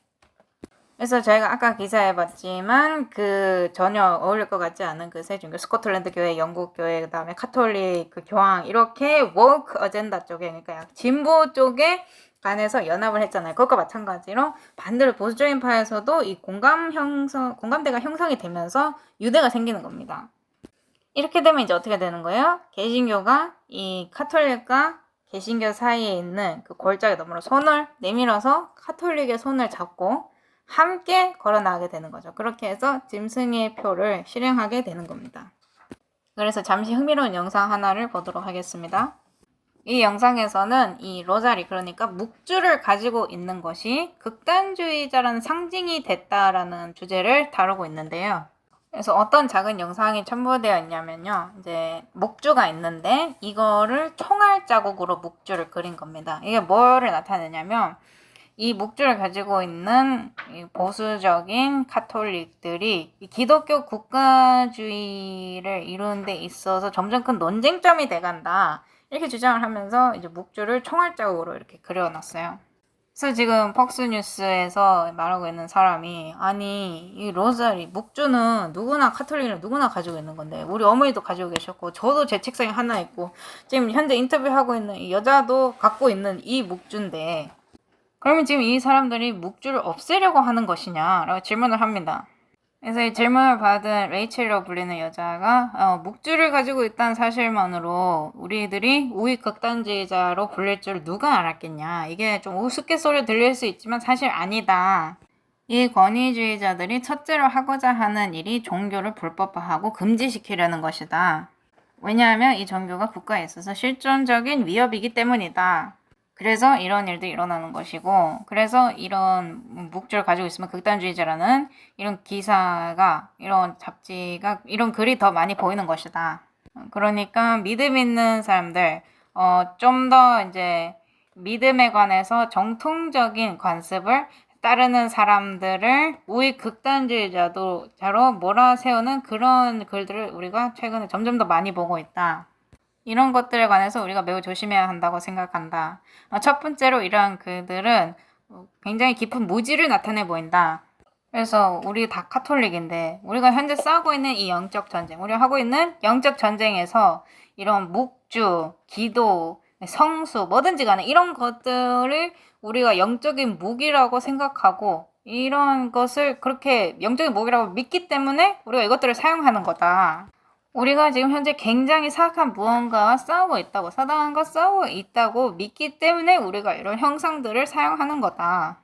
A: 그래서 저희가 아까 기사에 봤지만 그 전혀 어울릴 것 같지 않은 그 세 종교 스코틀랜드 교회, 영국 교회, 그다음에 카톨릭, 그 교황 이렇게 워크 어젠다 쪽에 그러니까 진보 쪽에 간에서 연합을 했잖아요. 그것과 마찬가지로 반대로 보수적인 파에서도 이 공감대가 형성이 되면서 유대가 생기는 겁니다. 이렇게 되면 이제 어떻게 되는 거예요? 개신교가 이 카톨릭과 개신교 사이에 있는 그 골짜기 너머로 손을 내밀어서 카톨릭의 손을 잡고 함께 걸어나가게 되는 거죠. 그렇게 해서 짐승의 표를 실행하게 되는 겁니다. 그래서 잠시 흥미로운 영상 하나를 보도록 하겠습니다. 이 영상에서는 이 로자리 그러니까 묵주를 가지고 있는 것이 극단주의자라는 상징이 됐다라는 주제를 다루고 있는데요. 그래서 어떤 작은 영상이 첨부되어 있냐면요. 이제 묵주가 있는데 이거를 총알 자국으로 묵주를 그린 겁니다. 이게 뭐를 나타내냐면 이 묵주를 가지고 있는 보수적인 카톨릭들이 기독교 국가주의를 이루는 데 있어서 점점 큰 논쟁점이 돼간다. 이렇게 주장을 하면서 이제 묵주를 총알자국으로 이렇게 그려놨어요. 그래서 지금 퍽스뉴스에서 말하고 있는 사람이 아니 이 로자리 묵주는 누구나 카톨릭은 누구나 가지고 있는 건데 우리 어머니도 가지고 계셨고 저도 제 책상에 하나 있고 지금 현재 인터뷰하고 있는 이 여자도 갖고 있는 이 묵주인데 그러면 지금 이 사람들이 묵주를 없애려고 하는 것이냐라고 질문을 합니다. 그래서 이 질문을 받은 레이첼이라고 불리는 여자가 묵주를 가지고 있다는 사실만으로 우리들이 우익 극단주의자로 불릴 줄 누가 알았겠냐. 이게 좀 우스갯소리 들릴 수 있지만 사실 아니다. 이 권위주의자들이 첫째로 하고자 하는 일이 종교를 불법화하고 금지시키려는 것이다. 왜냐하면 이 종교가 국가에 있어서 실존적인 위협이기 때문이다. 그래서 이런 일도 일어나는 것이고 그래서 이런 묵주를 가지고 있으면 극단주의자라는 이런 기사가 이런 잡지가 이런 글이 더 많이 보이는 것이다. 그러니까 믿음 있는 사람들 좀 더 이제 믿음에 관해서 정통적인 관습을 따르는 사람들을 우익 극단주의자로 몰아세우는 그런 글들을 우리가 최근에 점점 더 많이 보고 있다. 이런 것들에 관해서 우리가 매우 조심해야 한다고 생각한다. 첫 번째로 이러한 글들은 굉장히 깊은 무지를 나타내 보인다. 그래서 우리 다 카톨릭인데 우리가 현재 싸우고 있는 이 영적 전쟁, 우리가 하고 있는 영적 전쟁에서 이런 묵주, 기도, 성수, 뭐든지 간에 이런 것들을 우리가 영적인 무기라고 생각하고 이런 것을 그렇게 영적인 무기라고 믿기 때문에 우리가 이것들을 사용하는 거다. 우리가 지금 현재 굉장히 사악한 무언가와 싸우고 있다고, 사단과 싸우고 있다고 믿기 때문에 우리가 이런 형상들을 사용하는 거다.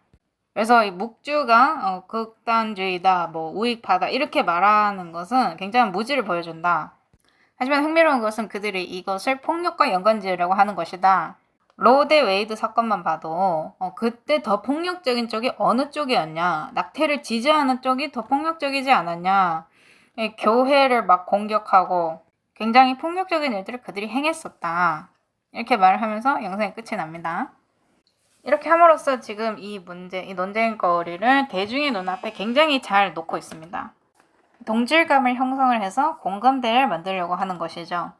A: 그래서 이 묵주가 극단주의다, 우익파다 이렇게 말하는 것은 굉장한 무지를 보여준다. 하지만 흥미로운 것은 그들이 이것을 폭력과 연관지으려고 하는 것이다. 로 대 웨이드 사건만 봐도 그때 더 폭력적인 쪽이 어느 쪽이었냐, 낙태를 지지하는 쪽이 더 폭력적이지 않았냐, 교회를 막 공격하고 굉장히 폭력적인 일들을 그들이 행했었다, 이렇게 말을 하면서 영상이 끝이 납니다. 이렇게 함으로써 지금 이 문제, 이 논쟁거리를 대중의 눈앞에 굉장히 잘 놓고 있습니다. 동질감을 형성을 해서 공감대를 만들려고 하는 것이죠.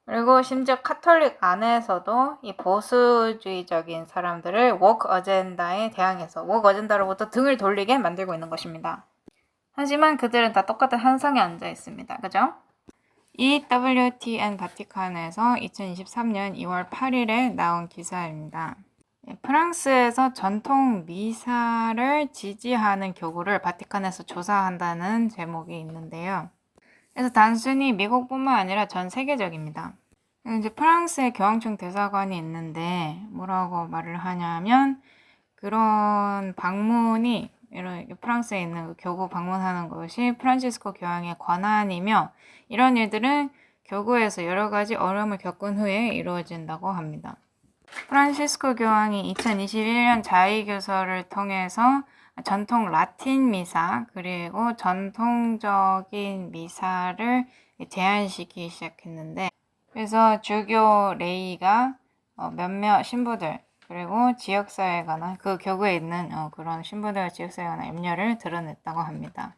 A: 그리고 심지어 카톨릭 안에서도 이 보수주의적인 사람들을 woke 어젠다에 대항해서 woke 어젠다로부터 등을 돌리게 만들고 있는 것입니다. 하지만 그들은 다 똑같은 한 상에 앉아 있습니다. 그죠? 이 WTN 바티칸에서 2023년 2월 8일에 나온 기사입니다. 프랑스에서 전통 미사를 지지하는 교구를 바티칸에서 조사한다는 제목이 있는데요. 그래서 단순히 미국뿐만 아니라 전 세계적입니다. 이제 프랑스의 교황청 대사관이 있는데 뭐라고 말을 하냐면, 그런 방문이, 이런 프랑스에 있는 교구 방문하는 것이 프란치스코 교황의 권한이며, 이런 일들은 교구에서 여러 가지 어려움을 겪은 후에 이루어진다고 합니다. 프란치스코 교황이 2021년 자의교서를 통해서 전통 라틴 미사 그리고 전통적인 미사를 제한시키기 시작했는데, 그래서 주교 레이가 몇몇 신부들 그리고 지역사회에 관한, 그 교구에 있는 그런 신부들 지역사회에 관한 염려를 드러냈다고 합니다.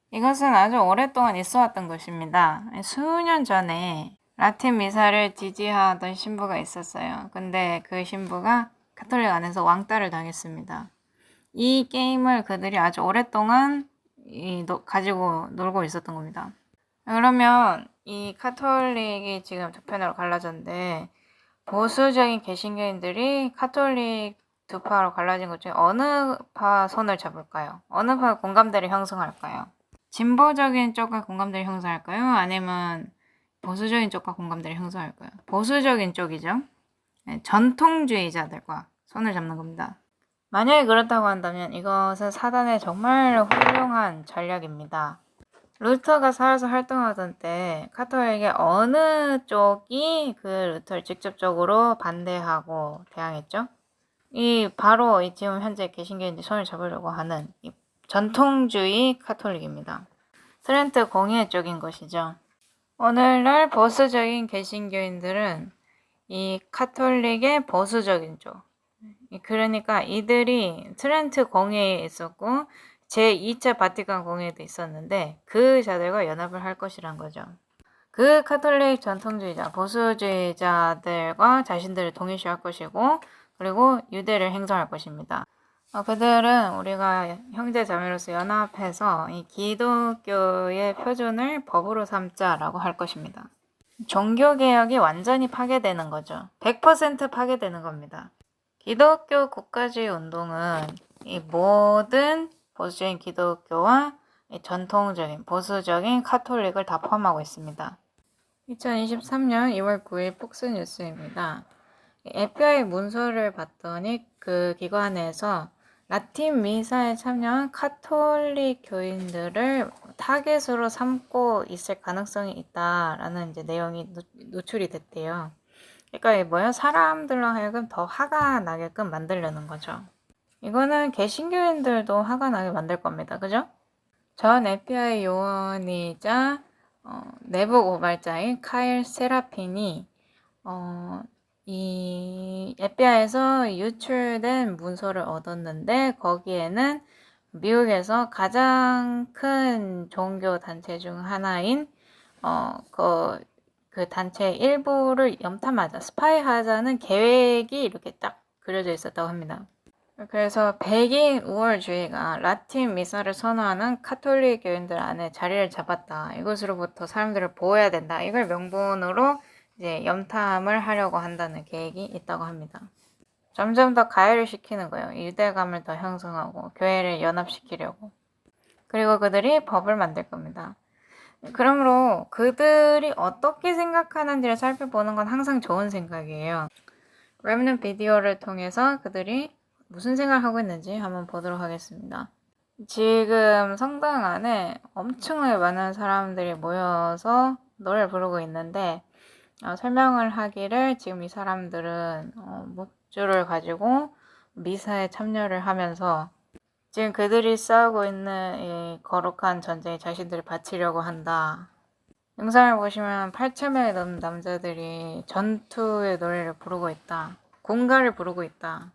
A: 이것은 아주 오랫동안 있어왔던 것입니다. 수년 전에 라틴 미사를 지지하던 신부가 있었어요. 근데 그 신부가 가톨릭 안에서 왕따를 당했습니다. 이 게임을 그들이 아주 오랫동안 가지고 놀고 있었던 겁니다. 그러면 이 카톨릭이 지금 두 편으로 갈라졌는데, 보수적인 개신교인들이 카톨릭 두 파로 갈라진 것 중에 어느 파 손을 잡을까요? 어느 파 공감대를 형성할까요? 진보적인 쪽과 공감대를 형성할까요? 아니면 보수적인 쪽과 공감대를 형성할까요? 보수적인 쪽이죠. 전통주의자들과 손을 잡는 겁니다. 만약에 그렇다고 한다면 이것은 사단의 정말 훌륭한 전략입니다. 루터가 살아서 활동하던 때 카톨릭의 어느 쪽이 그 루터를 직접적으로 반대하고 대항했죠? 바로 지금 현재 개신교인들 손을 잡으려고 하는 이 전통주의 카톨릭입니다. 트렌트 공예 쪽인 것이죠. 오늘날 보수적인 개신교인들은 이 카톨릭의 보수적인 쪽, 그러니까 이들이 트렌트 공예에 있었고 제2차 바티칸 공예도 있었는데 그 자들과 연합을 할 것이란 거죠. 그 카톨릭 전통주의자, 보수주의자들과 자신들을 동일시할 것이고, 그리고 유대를 행성할 것입니다. 그들은 우리가 형제자매로서 연합해서 이 기독교의 표준을 법으로 삼자라고 할 것입니다. 종교개혁이 완전히 파괴되는 거죠. 100% 파괴되는 겁니다. 기독교 국가주의 운동은 이 모든 보수적인 기독교와 전통적인 보수적인 카톨릭을 다 포함하고 있습니다. 2023년 2월 9일 폭스뉴스입니다. FBI 문서를 봤더니 그 기관에서 라틴 미사에 참여한 카톨릭 교인들을 타겟으로 삼고 있을 가능성이 있다라는 이제 내용이 노출이 됐대요. 그러니까 사람들로 하여금 더 화가 나게끔 만들려는 거죠. 이거는 개신교인들도 화가 나게 만들 겁니다. 그죠? 전 FBI 요원이자 내부 고발자인 카일 세라핀이 이 FBI에서 유출된 문서를 얻었는데, 거기에는 미국에서 가장 큰 종교 단체 중 하나인 그 단체의 일부를 염탐하자, 스파이하자는 계획이 이렇게 딱 그려져 있었다고 합니다. 그래서 백인 우월주의가 라틴 미사를 선호하는 카톨릭 교인들 안에 자리를 잡았다, 이것으로부터 사람들을 보호해야 된다, 이걸 명분으로 이제 염탐을 하려고 한다는 계획이 있다고 합니다. 점점 더 가해를 시키는 거예요. 유대감을 더 형성하고 교회를 연합시키려고. 그리고 그들이 법을 만들 겁니다. 그러므로 그들이 어떻게 생각하는지를 살펴보는 건 항상 좋은 생각이에요. 렘넌트 비디오를 통해서 그들이 무슨 생각을 하고 있는지 한번 보도록 하겠습니다. 지금 성당 안에 엄청나게 많은 사람들이 모여서 노래를 부르고 있는데, 설명을 하기를 지금 이 사람들은 목줄을 가지고 미사에 참여를 하면서 지금 그들이 싸우고 있는 이 거룩한 전쟁에 자신들을 바치려고 한다. 영상을 보시면 8,000명이 넘는 남자들이 전투의 노래를 부르고 있다. 군가를 부르고 있다.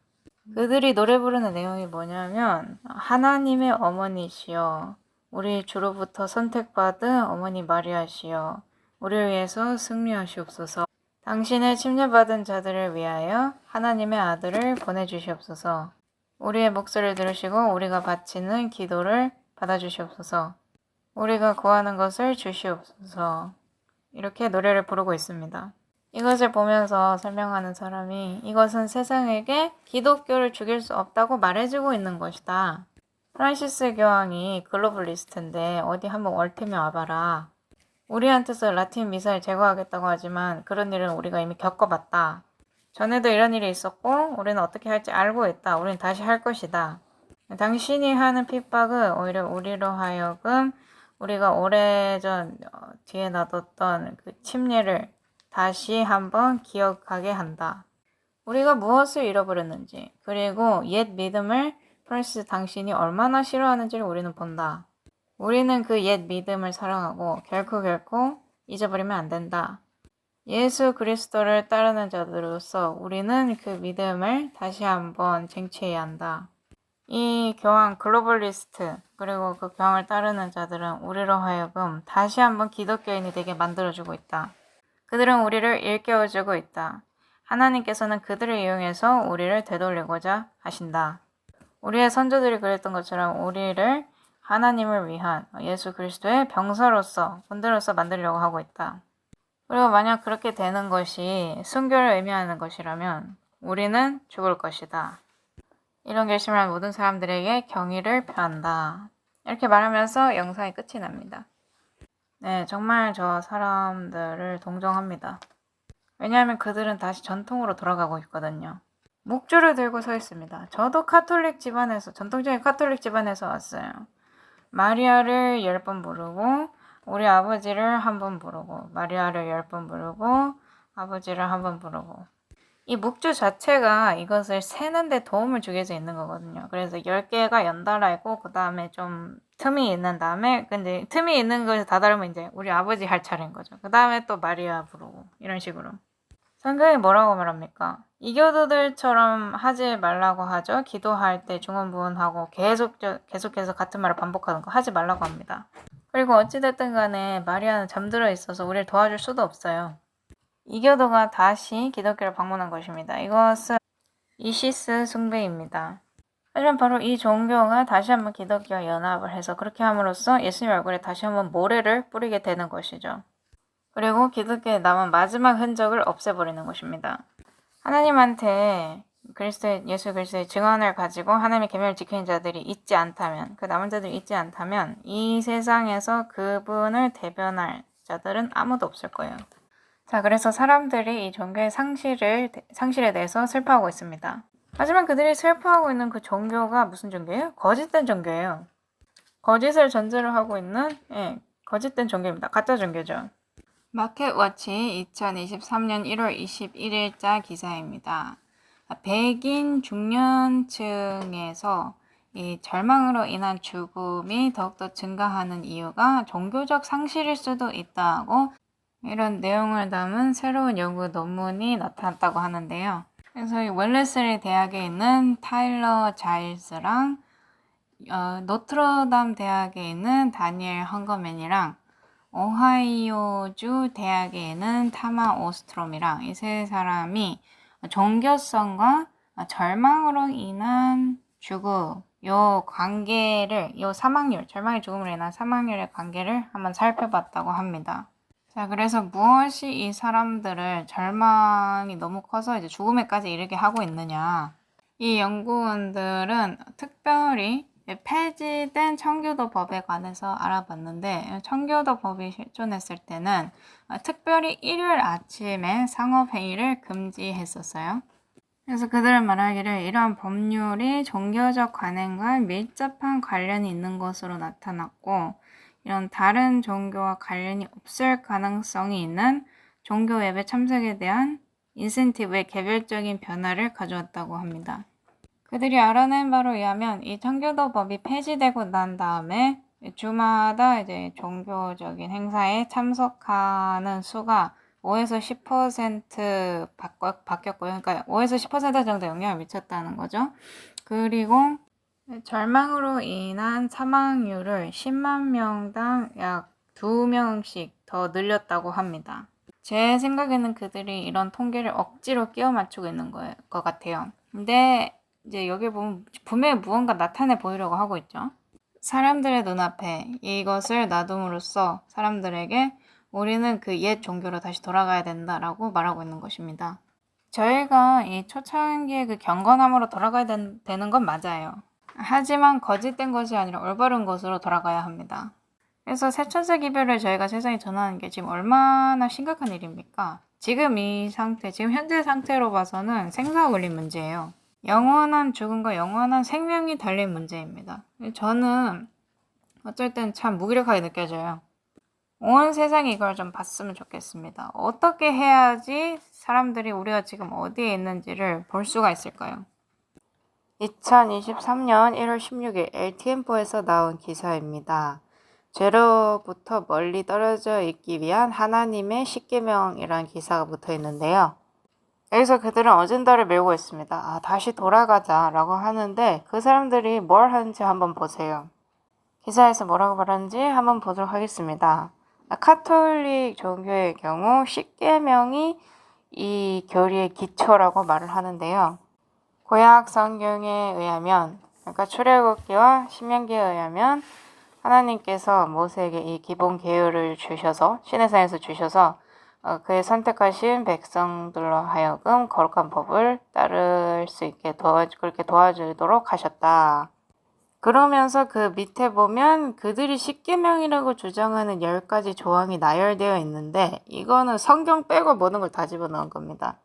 A: 그들이 노래 부르는 내용이 뭐냐면 하나님의 어머니시여 우리 주로부터 선택받은 어머니 마리아시여 우리를 위해서 승리하시옵소서. 당신의 침례받은 자들을 위하여 하나님의 아들을 보내주시옵소서. 우리의 목소리를 들으시고 우리가 바치는 기도를 받아주시옵소서. 우리가 구하는 것을 주시옵소서. 이렇게 노래를 부르고 있습니다. 이것을 보면서 설명하는 사람이 이것은 세상에게 기독교를 죽일 수 없다고 말해주고 있는 것이다. 프란시스 교황이 글로벌리스트인데 어디 한번 얼테며 와봐라. 우리한테서 라틴 미사를 제거하겠다고 하지만 그런 일은 우리가 이미 겪어봤다. 전에도 이런 일이 있었고 우리는 어떻게 할지 알고 있다. 우리는 다시 할 것이다. 당신이 하는 핍박은 오히려 우리로 하여금 우리가 오래전 뒤에 놔뒀던 그 침례를 다시 한번 기억하게 한다. 우리가 무엇을 잃어버렸는지 그리고 옛 믿음을 프란시스 당신이 얼마나 싫어하는지를 우리는 본다. 우리는 그 옛 믿음을 사랑하고 결코 잊어버리면 안 된다. 예수 그리스도를 따르는 자들로서 우리는 그 믿음을 다시 한번 쟁취해야 한다. 이 교황 글로벌리스트 그리고 그 교황을 따르는 자들은 우리로 하여금 다시 한번 기독교인이 되게 만들어주고 있다. 그들은 우리를 일깨워주고 있다. 하나님께서는 그들을 이용해서 우리를 되돌리고자 하신다. 우리의 선조들이 그랬던 것처럼 우리를 하나님을 위한 예수 그리스도의 병사로서 군대로서 만들려고 하고 있다. 그리고 만약 그렇게 되는 것이 순교를 의미하는 것이라면 우리는 죽을 것이다. 이런 결심을 한 모든 사람들에게 경의를 표한다. 이렇게 말하면서 영상이 끝이 납니다. 네, 정말 저 사람들을 동정합니다. 왜냐하면 그들은 다시 전통으로 돌아가고 있거든요. 묵주를 들고 서 있습니다. 저도 카톨릭 집안에서, 전통적인 카톨릭 집안에서 왔어요. 마리아를 10번 부르고 우리 아버지를 1번 부르고 마리아를 10번 부르고 아버지를 1번 부르고 이 묵주 자체가 이것을 세는데 도움을 주기 위해서 있는 거거든요. 그래서 10개가 연달아 있고 그 다음에 좀 틈이 있는 다음에 근데 틈이 있는 것이 다 다르면 이제 우리 아버지 할 차례인 거죠. 그 다음에 또 마리아 부르고 이런 식으로. 성경이 뭐라고 말합니까? 이교도들처럼 하지 말라고 하죠. 기도할 때 중언부언하고 계속해서 같은 말을 반복하는 거 하지 말라고 합니다. 그리고 어찌됐든 간에 마리아는 잠들어 있어서 우리를 도와줄 수도 없어요. 이교도가 다시 기독교를 방문한 것입니다. 이것은 이시스 숭배입니다. 하지만 바로 이 종교가 다시 한번 기독교와 연합을 해서 그렇게 함으로써 예수님 얼굴에 다시 한번 모래를 뿌리게 되는 것이죠. 그리고 기독교에 남은 마지막 흔적을 없애버리는 것입니다. 하나님한테 예수 그리스도의 증언을 가지고 하나님의 계명을 지키는 자들이 있지 않다면, 그 남은 자들이 있지 않다면 이 세상에서 그분을 대변할 자들은 아무도 없을 거예요. 자, 그래서 사람들이 이 종교의 상실에 대해서 슬퍼하고 있습니다. 하지만 그들이 슬퍼하고 있는 그 종교가 무슨 종교예요? 거짓된 종교예요. 거짓을 전제로 하고 있는 거짓된 종교입니다. 가짜 종교죠. 마켓워치 2023년 1월 21일자 기사입니다. 백인 중년층에서 이 절망으로 인한 죽음이 더욱더 증가하는 이유가 종교적 상실일 수도 있다고 이런 내용을 담은 새로운 연구 논문이 나타났다고 하는데요. 그래서 이 웰레슬리 대학에 있는 타일러 자일스랑 노트러담 대학에 있는 다니엘 헝거맨이랑 오하이오주 대학에 있는 타마 오스트롬이랑 이 세 사람이 종교성과 절망으로 인한 죽음, 요 관계를, 요 사망률, 절망의 죽음으로 인한 사망률의 관계를 한번 살펴봤다고 합니다. 자, 그래서 무엇이 이 사람들을 절망이 너무 커서 이제 죽음에까지 이르게 하고 있느냐. 이 연구원들은 특별히 폐지된 청교도 법에 관해서 알아봤는데 청교도 법이 실존했을 때는 특별히 일요일 아침에 상업회의를 금지했었어요. 그래서 그들은 말하기를 이러한 법률이 종교적 관행과 밀접한 관련이 있는 것으로 나타났고 이런 다른 종교와 관련이 없을 가능성이 있는 종교 예배 참석에 대한 인센티브의 개별적인 변화를 가져왔다고 합니다. 그들이 알아낸 바로 의하면 이 청교도법이 폐지되고 난 다음에 주마다 이제 종교적인 행사에 참석하는 수가 5에서 10% 바뀌었고요. 그러니까 5에서 10% 정도 영향을 미쳤다는 거죠. 그리고 절망으로 인한 사망률을 10만 명당 약 2명씩 더 늘렸다고 합니다. 제 생각에는 그들이 이런 통계를 억지로 끼워 맞추고 있는 것 같아요. 근데 이제 여기 보면 분명히 무언가 나타내 보이려고 하고 있죠. 사람들의 눈앞에 이것을 놔둠으로써 사람들에게 우리는 그 옛 종교로 다시 돌아가야 된다라고 말하고 있는 것입니다. 저희가 이 초창기의 그 경건함으로 돌아가야 되는 건 맞아요. 하지만 거짓된 것이 아니라 올바른 것으로 돌아가야 합니다. 그래서 새천사 기별을 저희가 세상에 전하는 게 지금 얼마나 심각한 일입니까? 지금 이 상태, 지금 현재 상태로 봐서는 생사가 걸린 문제예요. 영원한 죽음과 영원한 생명이 달린 문제입니다. 저는 어쩔 땐 참 무기력하게 느껴져요. 온 세상이 이걸 좀 봤으면 좋겠습니다. 어떻게 해야지 사람들이 우리가 지금 어디에 있는지를 볼 수가 있을까요? 2023년 1월 16일 LTM4에서 나온 기사입니다. 죄로부터 멀리 떨어져 있기 위한 하나님의 십계명이라는 기사가 붙어 있는데요. 여기서 그들은 어젠다를 메우고 있습니다. 다시 돌아가자라고 하는데 그 사람들이 뭘 하는지 한번 보세요. 기사에서 뭐라고 말하는지 한번 보도록 하겠습니다. 카톨릭 종교의 경우 십계명이 이 교리의 기초라고 말을 하는데요. 구약 성경에 의하면, 그러니까 출애굽기와 신명기에 의하면 하나님께서 모세에게 이 기본 계율을 주셔서 시내산에서 주셔서 그의 선택하신 백성들로 하여금 거룩한 법을 따를 수 있게 그렇게 도와주도록 하셨다. 그러면서 그 밑에 보면 그들이 십계명이라고 주장하는 10가지 조항이 나열되어 있는데 이거는 성경 빼고 모든 걸 다 집어넣은 겁니다.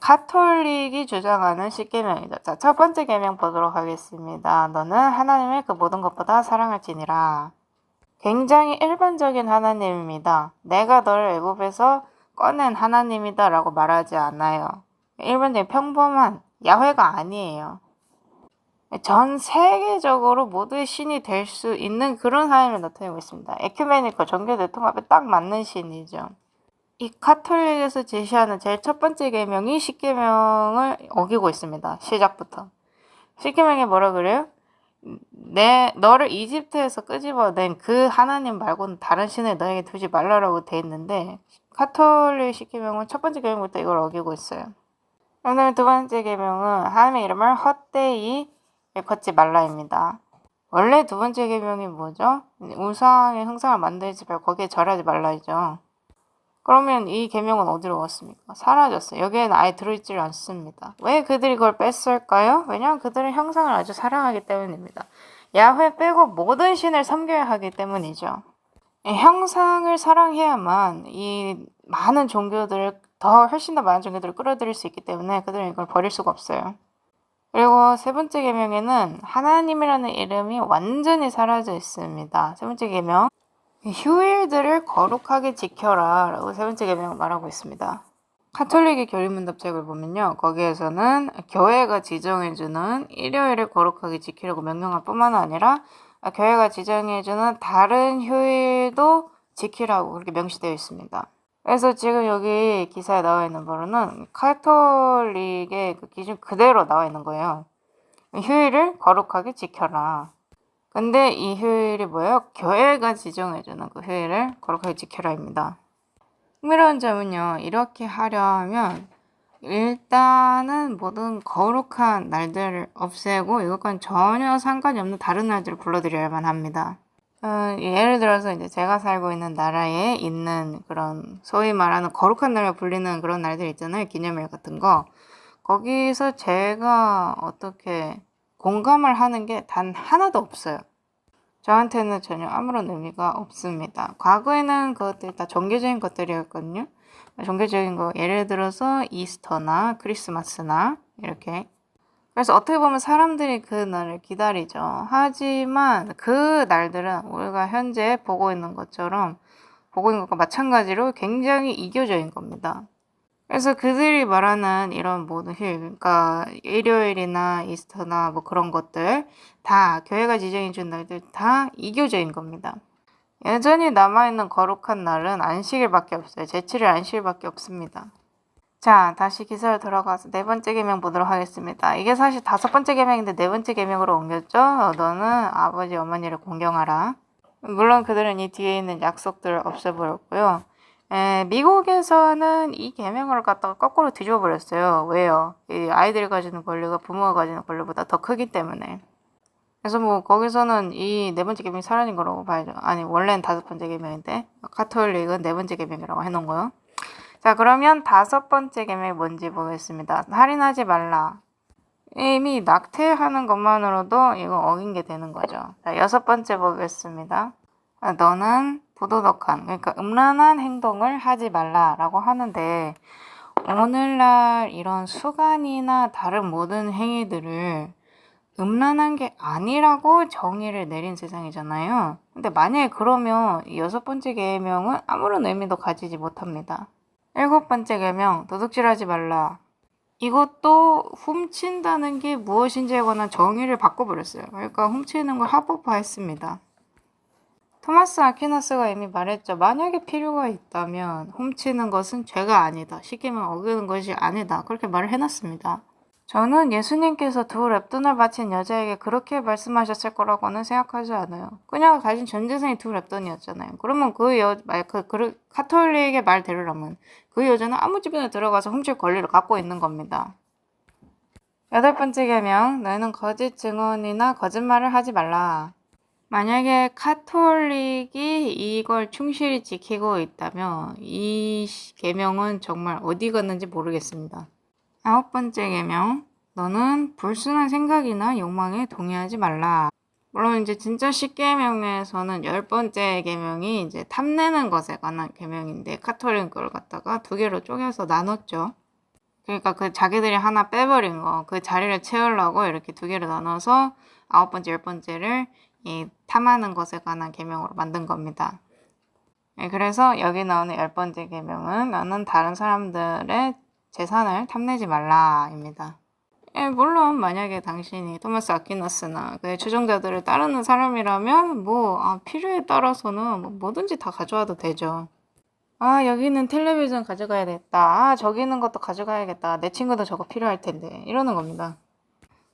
A: 가톨릭이 주장하는 십계명이다. 자, 첫 번째 계명 보도록 하겠습니다. 너는 하나님을 그 모든 것보다 사랑할지니라. 굉장히 일반적인 하나님입니다. 내가 너를 애굽에서 꺼낸 하나님이다 라고 말하지 않아요. 일반적인 평범한 야훼가 아니에요. 전 세계적으로 모두의 신이 될 수 있는 그런 하나님을 나타내고 있습니다. 에큐메니컬 종교 대통합에 딱 맞는 신이죠. 이 카톨릭에서 제시하는 제일 첫 번째 계명이 십계명을 어기고 있습니다. 시작부터. 십계명에 뭐라 그래요? 너를 이집트에서 끄집어낸 그 하나님 말고는 다른 신을 너에게 두지 말라라고 돼 있는데 카톨릭 십계명은 첫 번째 계명부터 이걸 어기고 있어요. 오늘 두 번째 계명은 하나님의 이름을 헛되이 일컫지 말라입니다. 원래 두 번째 계명이 뭐죠? 우상의 형상을 만들지 말고 거기에 절하지 말라이죠. 그러면 이 계명은 어디로 갔습니까? 사라졌어요. 여기에는 아예 들어있질 않습니다. 왜 그들이 그걸 뺐을까요? 왜냐하면 그들은 형상을 아주 사랑하기 때문입니다. 야훼 빼고 모든 신을 섬겨야 하기 때문이죠. 형상을 사랑해야만 이 많은 종교들을 훨씬 더 많은 종교들을 끌어들일 수 있기 때문에 그들은 이걸 버릴 수가 없어요. 그리고 세 번째 계명에는 하나님이라는 이름이 완전히 사라져 있습니다. 세 번째 계명. 휴일들을 거룩하게 지켜라 라고 세 번째 계명을 말하고 있습니다. 카톨릭의 교리문답책을 보면요. 거기에서는 교회가 지정해주는 일요일을 거룩하게 지키려고 명령할 뿐만 아니라 교회가 지정해주는 다른 휴일도 지키라고 그렇게 명시되어 있습니다. 그래서 지금 여기 기사에 나와 있는 바로는 카톨릭의 그 기준 그대로 나와 있는 거예요. 휴일을 거룩하게 지켜라. 근데 이 휴일이 뭐예요? 교회가 지정해주는 그 휴일을 거룩하게 지켜라입니다. 흥미로운 점은요. 이렇게 하려면 일단은 모든 거룩한 날들을 없애고 이것과는 전혀 상관이 없는 다른 날들을 불러들여야만 합니다. 예를 들어서 이제 제가 살고 있는 나라에 있는 그런 소위 말하는 거룩한 날을 불리는 그런 날들 있잖아요. 기념일 같은 거. 거기서 제가 어떻게 공감을 하는 게 단 하나도 없어요. 저한테는 전혀 아무런 의미가 없습니다. 과거에는 그것들이 다 종교적인 것들이었거든요. 종교적인 거 예를 들어서 이스터나 크리스마스나 이렇게. 그래서 어떻게 보면 사람들이 그 날을 기다리죠. 하지만 그 날들은 우리가 현재 보고 있는 것처럼 보고 있는 것과 마찬가지로 굉장히 이교적인 겁니다. 그래서 그들이 말하는 이런 모든 휴일, 그러니까 일요일이나 이스터나 뭐 그런 것들 다 교회가 지정해준 날들 다 이교적인 겁니다. 여전히 남아있는 거룩한 날은 안식일밖에 없어요. 제7일 안식일밖에 없습니다. 자, 다시 기사를 돌아가서 네 번째 계명 보도록 하겠습니다. 이게 사실 다섯 번째 계명인데 네 번째 계명으로 옮겼죠. 너는 아버지 어머니를 공경하라. 물론 그들은 이 뒤에 있는 약속들을 없애버렸고요. 미국에서는 이 계명을 갖다가 거꾸로 뒤집어 버렸어요. 왜요? 이 아이들이 가지는 권리가 부모가 가지는 권리보다 더 크기 때문에. 그래서 뭐 거기서는 이 네 번째 계명이 사라진 거라고 봐야죠. 아니 원래는 다섯 번째 계명인데 카톨릭은 네 번째 계명이라고 해놓은 거요. 자, 그러면 다섯 번째 계명이 뭔지 보겠습니다. 살인하지 말라. 이미 낙태하는 것만으로도 이거 어긴 게 되는 거죠. 자, 여섯 번째 보겠습니다. 너는 부도덕한, 그러니까 음란한 행동을 하지 말라라고 하는데 오늘날 이런 수간이나 다른 모든 행위들을 음란한 게 아니라고 정의를 내린 세상이잖아요. 근데 만약에 그러면 이 여섯 번째 계명은 아무런 의미도 가지지 못합니다. 일곱 번째 계명, 도둑질하지 말라. 이것도 훔친다는 게 무엇인지에 관한 정의를 바꿔버렸어요. 그러니까 훔치는 걸 합법화했습니다. 토마스 아퀴나스가 이미 말했죠. 만약에 필요가 있다면 훔치는 것은 죄가 아니다. 쉽게 말하면 어기는 것이 아니다. 그렇게 말을 해놨습니다. 저는 예수님께서 두 랩돈을 바친 여자에게 그렇게 말씀하셨을 거라고는 생각하지 않아요. 그녀가 가진 전 재산이 두 랩돈이었잖아요. 그러면 카톨릭의 말대로라면 그 여자는 아무 집이나 들어가서 훔칠 권리를 갖고 있는 겁니다. 여덟 번째 계명, 너희는 거짓 증언이나 거짓말을 하지 말라. 만약에 카톨릭이 이걸 충실히 지키고 있다면 이 계명은 정말 어디 갔는지 모르겠습니다. 아홉 번째 계명, 너는 불순한 생각이나 욕망에 동의하지 말라. 물론 이제 진짜 10계명에서는 열 번째 계명이 이제 탐내는 것에 관한 계명인데 카톨릭 걸 갖다가 두 개로 쪼개서 나눴죠. 그러니까 그 자기들이 하나 빼버린 거, 그 자리를 채우려고 이렇게 두 개로 나눠서 아홉 번째, 열 번째를 이 탐하는 것에 관한 계명으로 만든 겁니다. 그래서 여기 나오는 열 번째 계명은 너는 다른 사람들의 재산을 탐내지 말라입니다. 물론 만약에 당신이 토마스 아퀴나스나 그의 추종자들을 따르는 사람이라면 필요에 따라서는 뭐든지 다 가져와도 되죠. 여기는 텔레비전 가져가야겠다. 저기 있는 것도 가져가야겠다. 내 친구도 저거 필요할 텐데. 이러는 겁니다.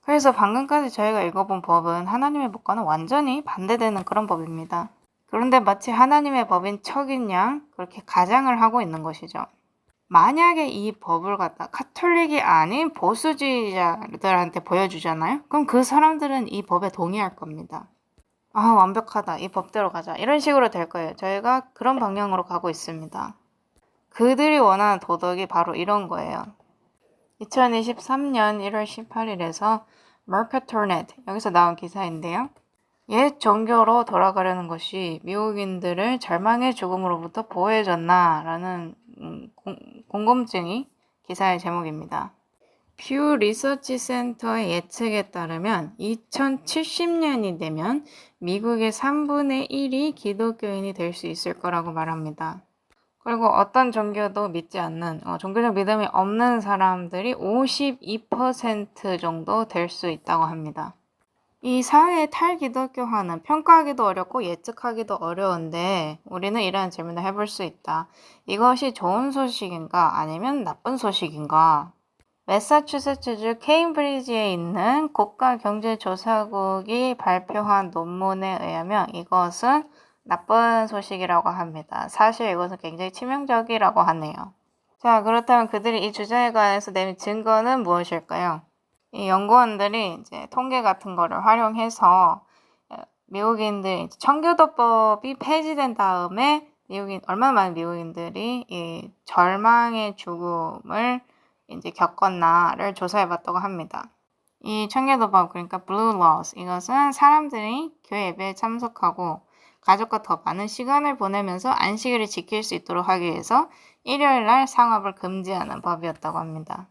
A: 그래서 방금까지 저희가 읽어본 법은 하나님의 법과는 완전히 반대되는 그런 법입니다. 그런데 마치 하나님의 법인 척인 양 그렇게 가장을 하고 있는 것이죠. 만약에 이 법을 갖다 카톨릭이 아닌 보수주의자들한테 보여주잖아요? 그럼 그 사람들은 이 법에 동의할 겁니다. 완벽하다. 이 법대로 가자. 이런 식으로 될 거예요. 저희가 그런 방향으로 가고 있습니다. 그들이 원하는 도덕이 바로 이런 거예요. 2023년 1월 18일에서 머카토넷 여기서 나온 기사인데요. 옛 종교로 돌아가려는 것이 미국인들을 절망의 죽음으로부터 보호해줬나라는 궁금증이 기사의 제목입니다. 퓨 리서치 센터의 예측에 따르면 2070년이 되면 미국의 3분의 1이 기독교인이 될 수 있을 거라고 말합니다. 그리고 어떤 종교도 믿지 않는, 종교적 믿음이 없는 사람들이 52% 정도 될 수 있다고 합니다. 이 사회의 탈기독교화는 평가하기도 어렵고 예측하기도 어려운데 우리는 이러한 질문을 해볼 수 있다. 이것이 좋은 소식인가 아니면 나쁜 소식인가? 매사추세츠주 케임브리지에 있는 국가경제조사국이 발표한 논문에 의하면 이것은 나쁜 소식이라고 합니다. 사실 이것은 굉장히 치명적이라고 하네요. 자, 그렇다면 그들이 이 주장에 관해서 내민 증거는 무엇일까요? 이 연구원들이 이제 통계 같은 거를 활용해서 미국인들 청교도법이 폐지된 다음에 얼마나 많은 미국인들이 이 절망의 죽음을 이제 겪었나를 조사해봤다고 합니다. 이 청교도법 그러니까 Blue Laws 이것은 사람들이 교회 예배에 참석하고 가족과 더 많은 시간을 보내면서 안식일을 지킬 수 있도록 하기 위해서 일요일날 상업을 금지하는 법이었다고 합니다.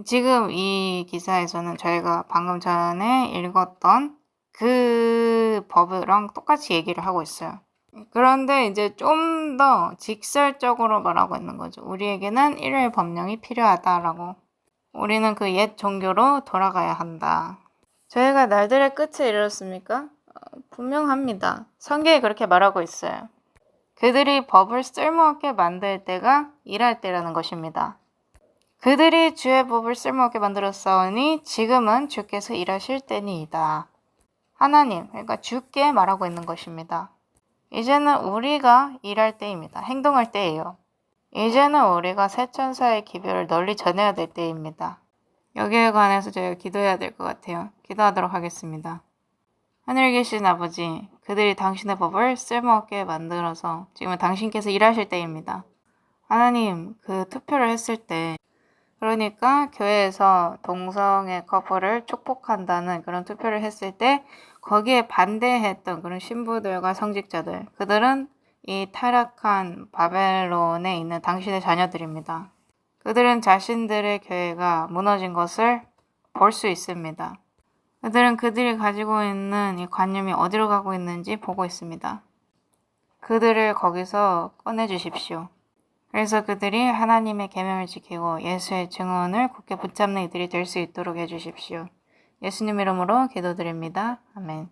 A: 지금 이 기사에서는 저희가 방금 전에 읽었던 그 법이랑 똑같이 얘기를 하고 있어요. 그런데 이제 좀 더 직설적으로 말하고 있는 거죠. 우리에게는 일요일 법령이 필요하다라고. 우리는 그 옛 종교로 돌아가야 한다. 저희가 날들의 끝에 이르렀습니까? 분명합니다. 성경이 그렇게 말하고 있어요. 그들이 법을 쓸모없게 만들 때가 일할 때라는 것입니다. 그들이 주의 법을 쓸모없게 만들었사오니 지금은 주께서 일하실 때니이다. 하나님, 그러니까 주께 말하고 있는 것입니다. 이제는 우리가 일할 때입니다. 행동할 때예요. 이제는 우리가 새 천사의 기별을 널리 전해야 될 때입니다. 여기에 관해서 저희가 기도해야 될 것 같아요. 기도하도록 하겠습니다. 하늘에 계신 아버지, 그들이 당신의 법을 쓸모없게 만들어서 지금은 당신께서 일하실 때입니다. 하나님, 그 투표를 했을 때, 그러니까 교회에서 동성애 커플을 축복한다는 그런 투표를 했을 때 거기에 반대했던 그런 신부들과 성직자들, 그들은 이 타락한 바벨론에 있는 당신의 자녀들입니다. 그들은 자신들의 교회가 무너진 것을 볼 수 있습니다. 그들은 그들이 가지고 있는 이 관념이 어디로 가고 있는지 보고 있습니다. 그들을 거기서 꺼내주십시오. 그래서 그들이 하나님의 계명을 지키고 예수의 증언을 굳게 붙잡는 이들이 될 수 있도록 해주십시오. 예수님 이름으로 기도드립니다. 아멘.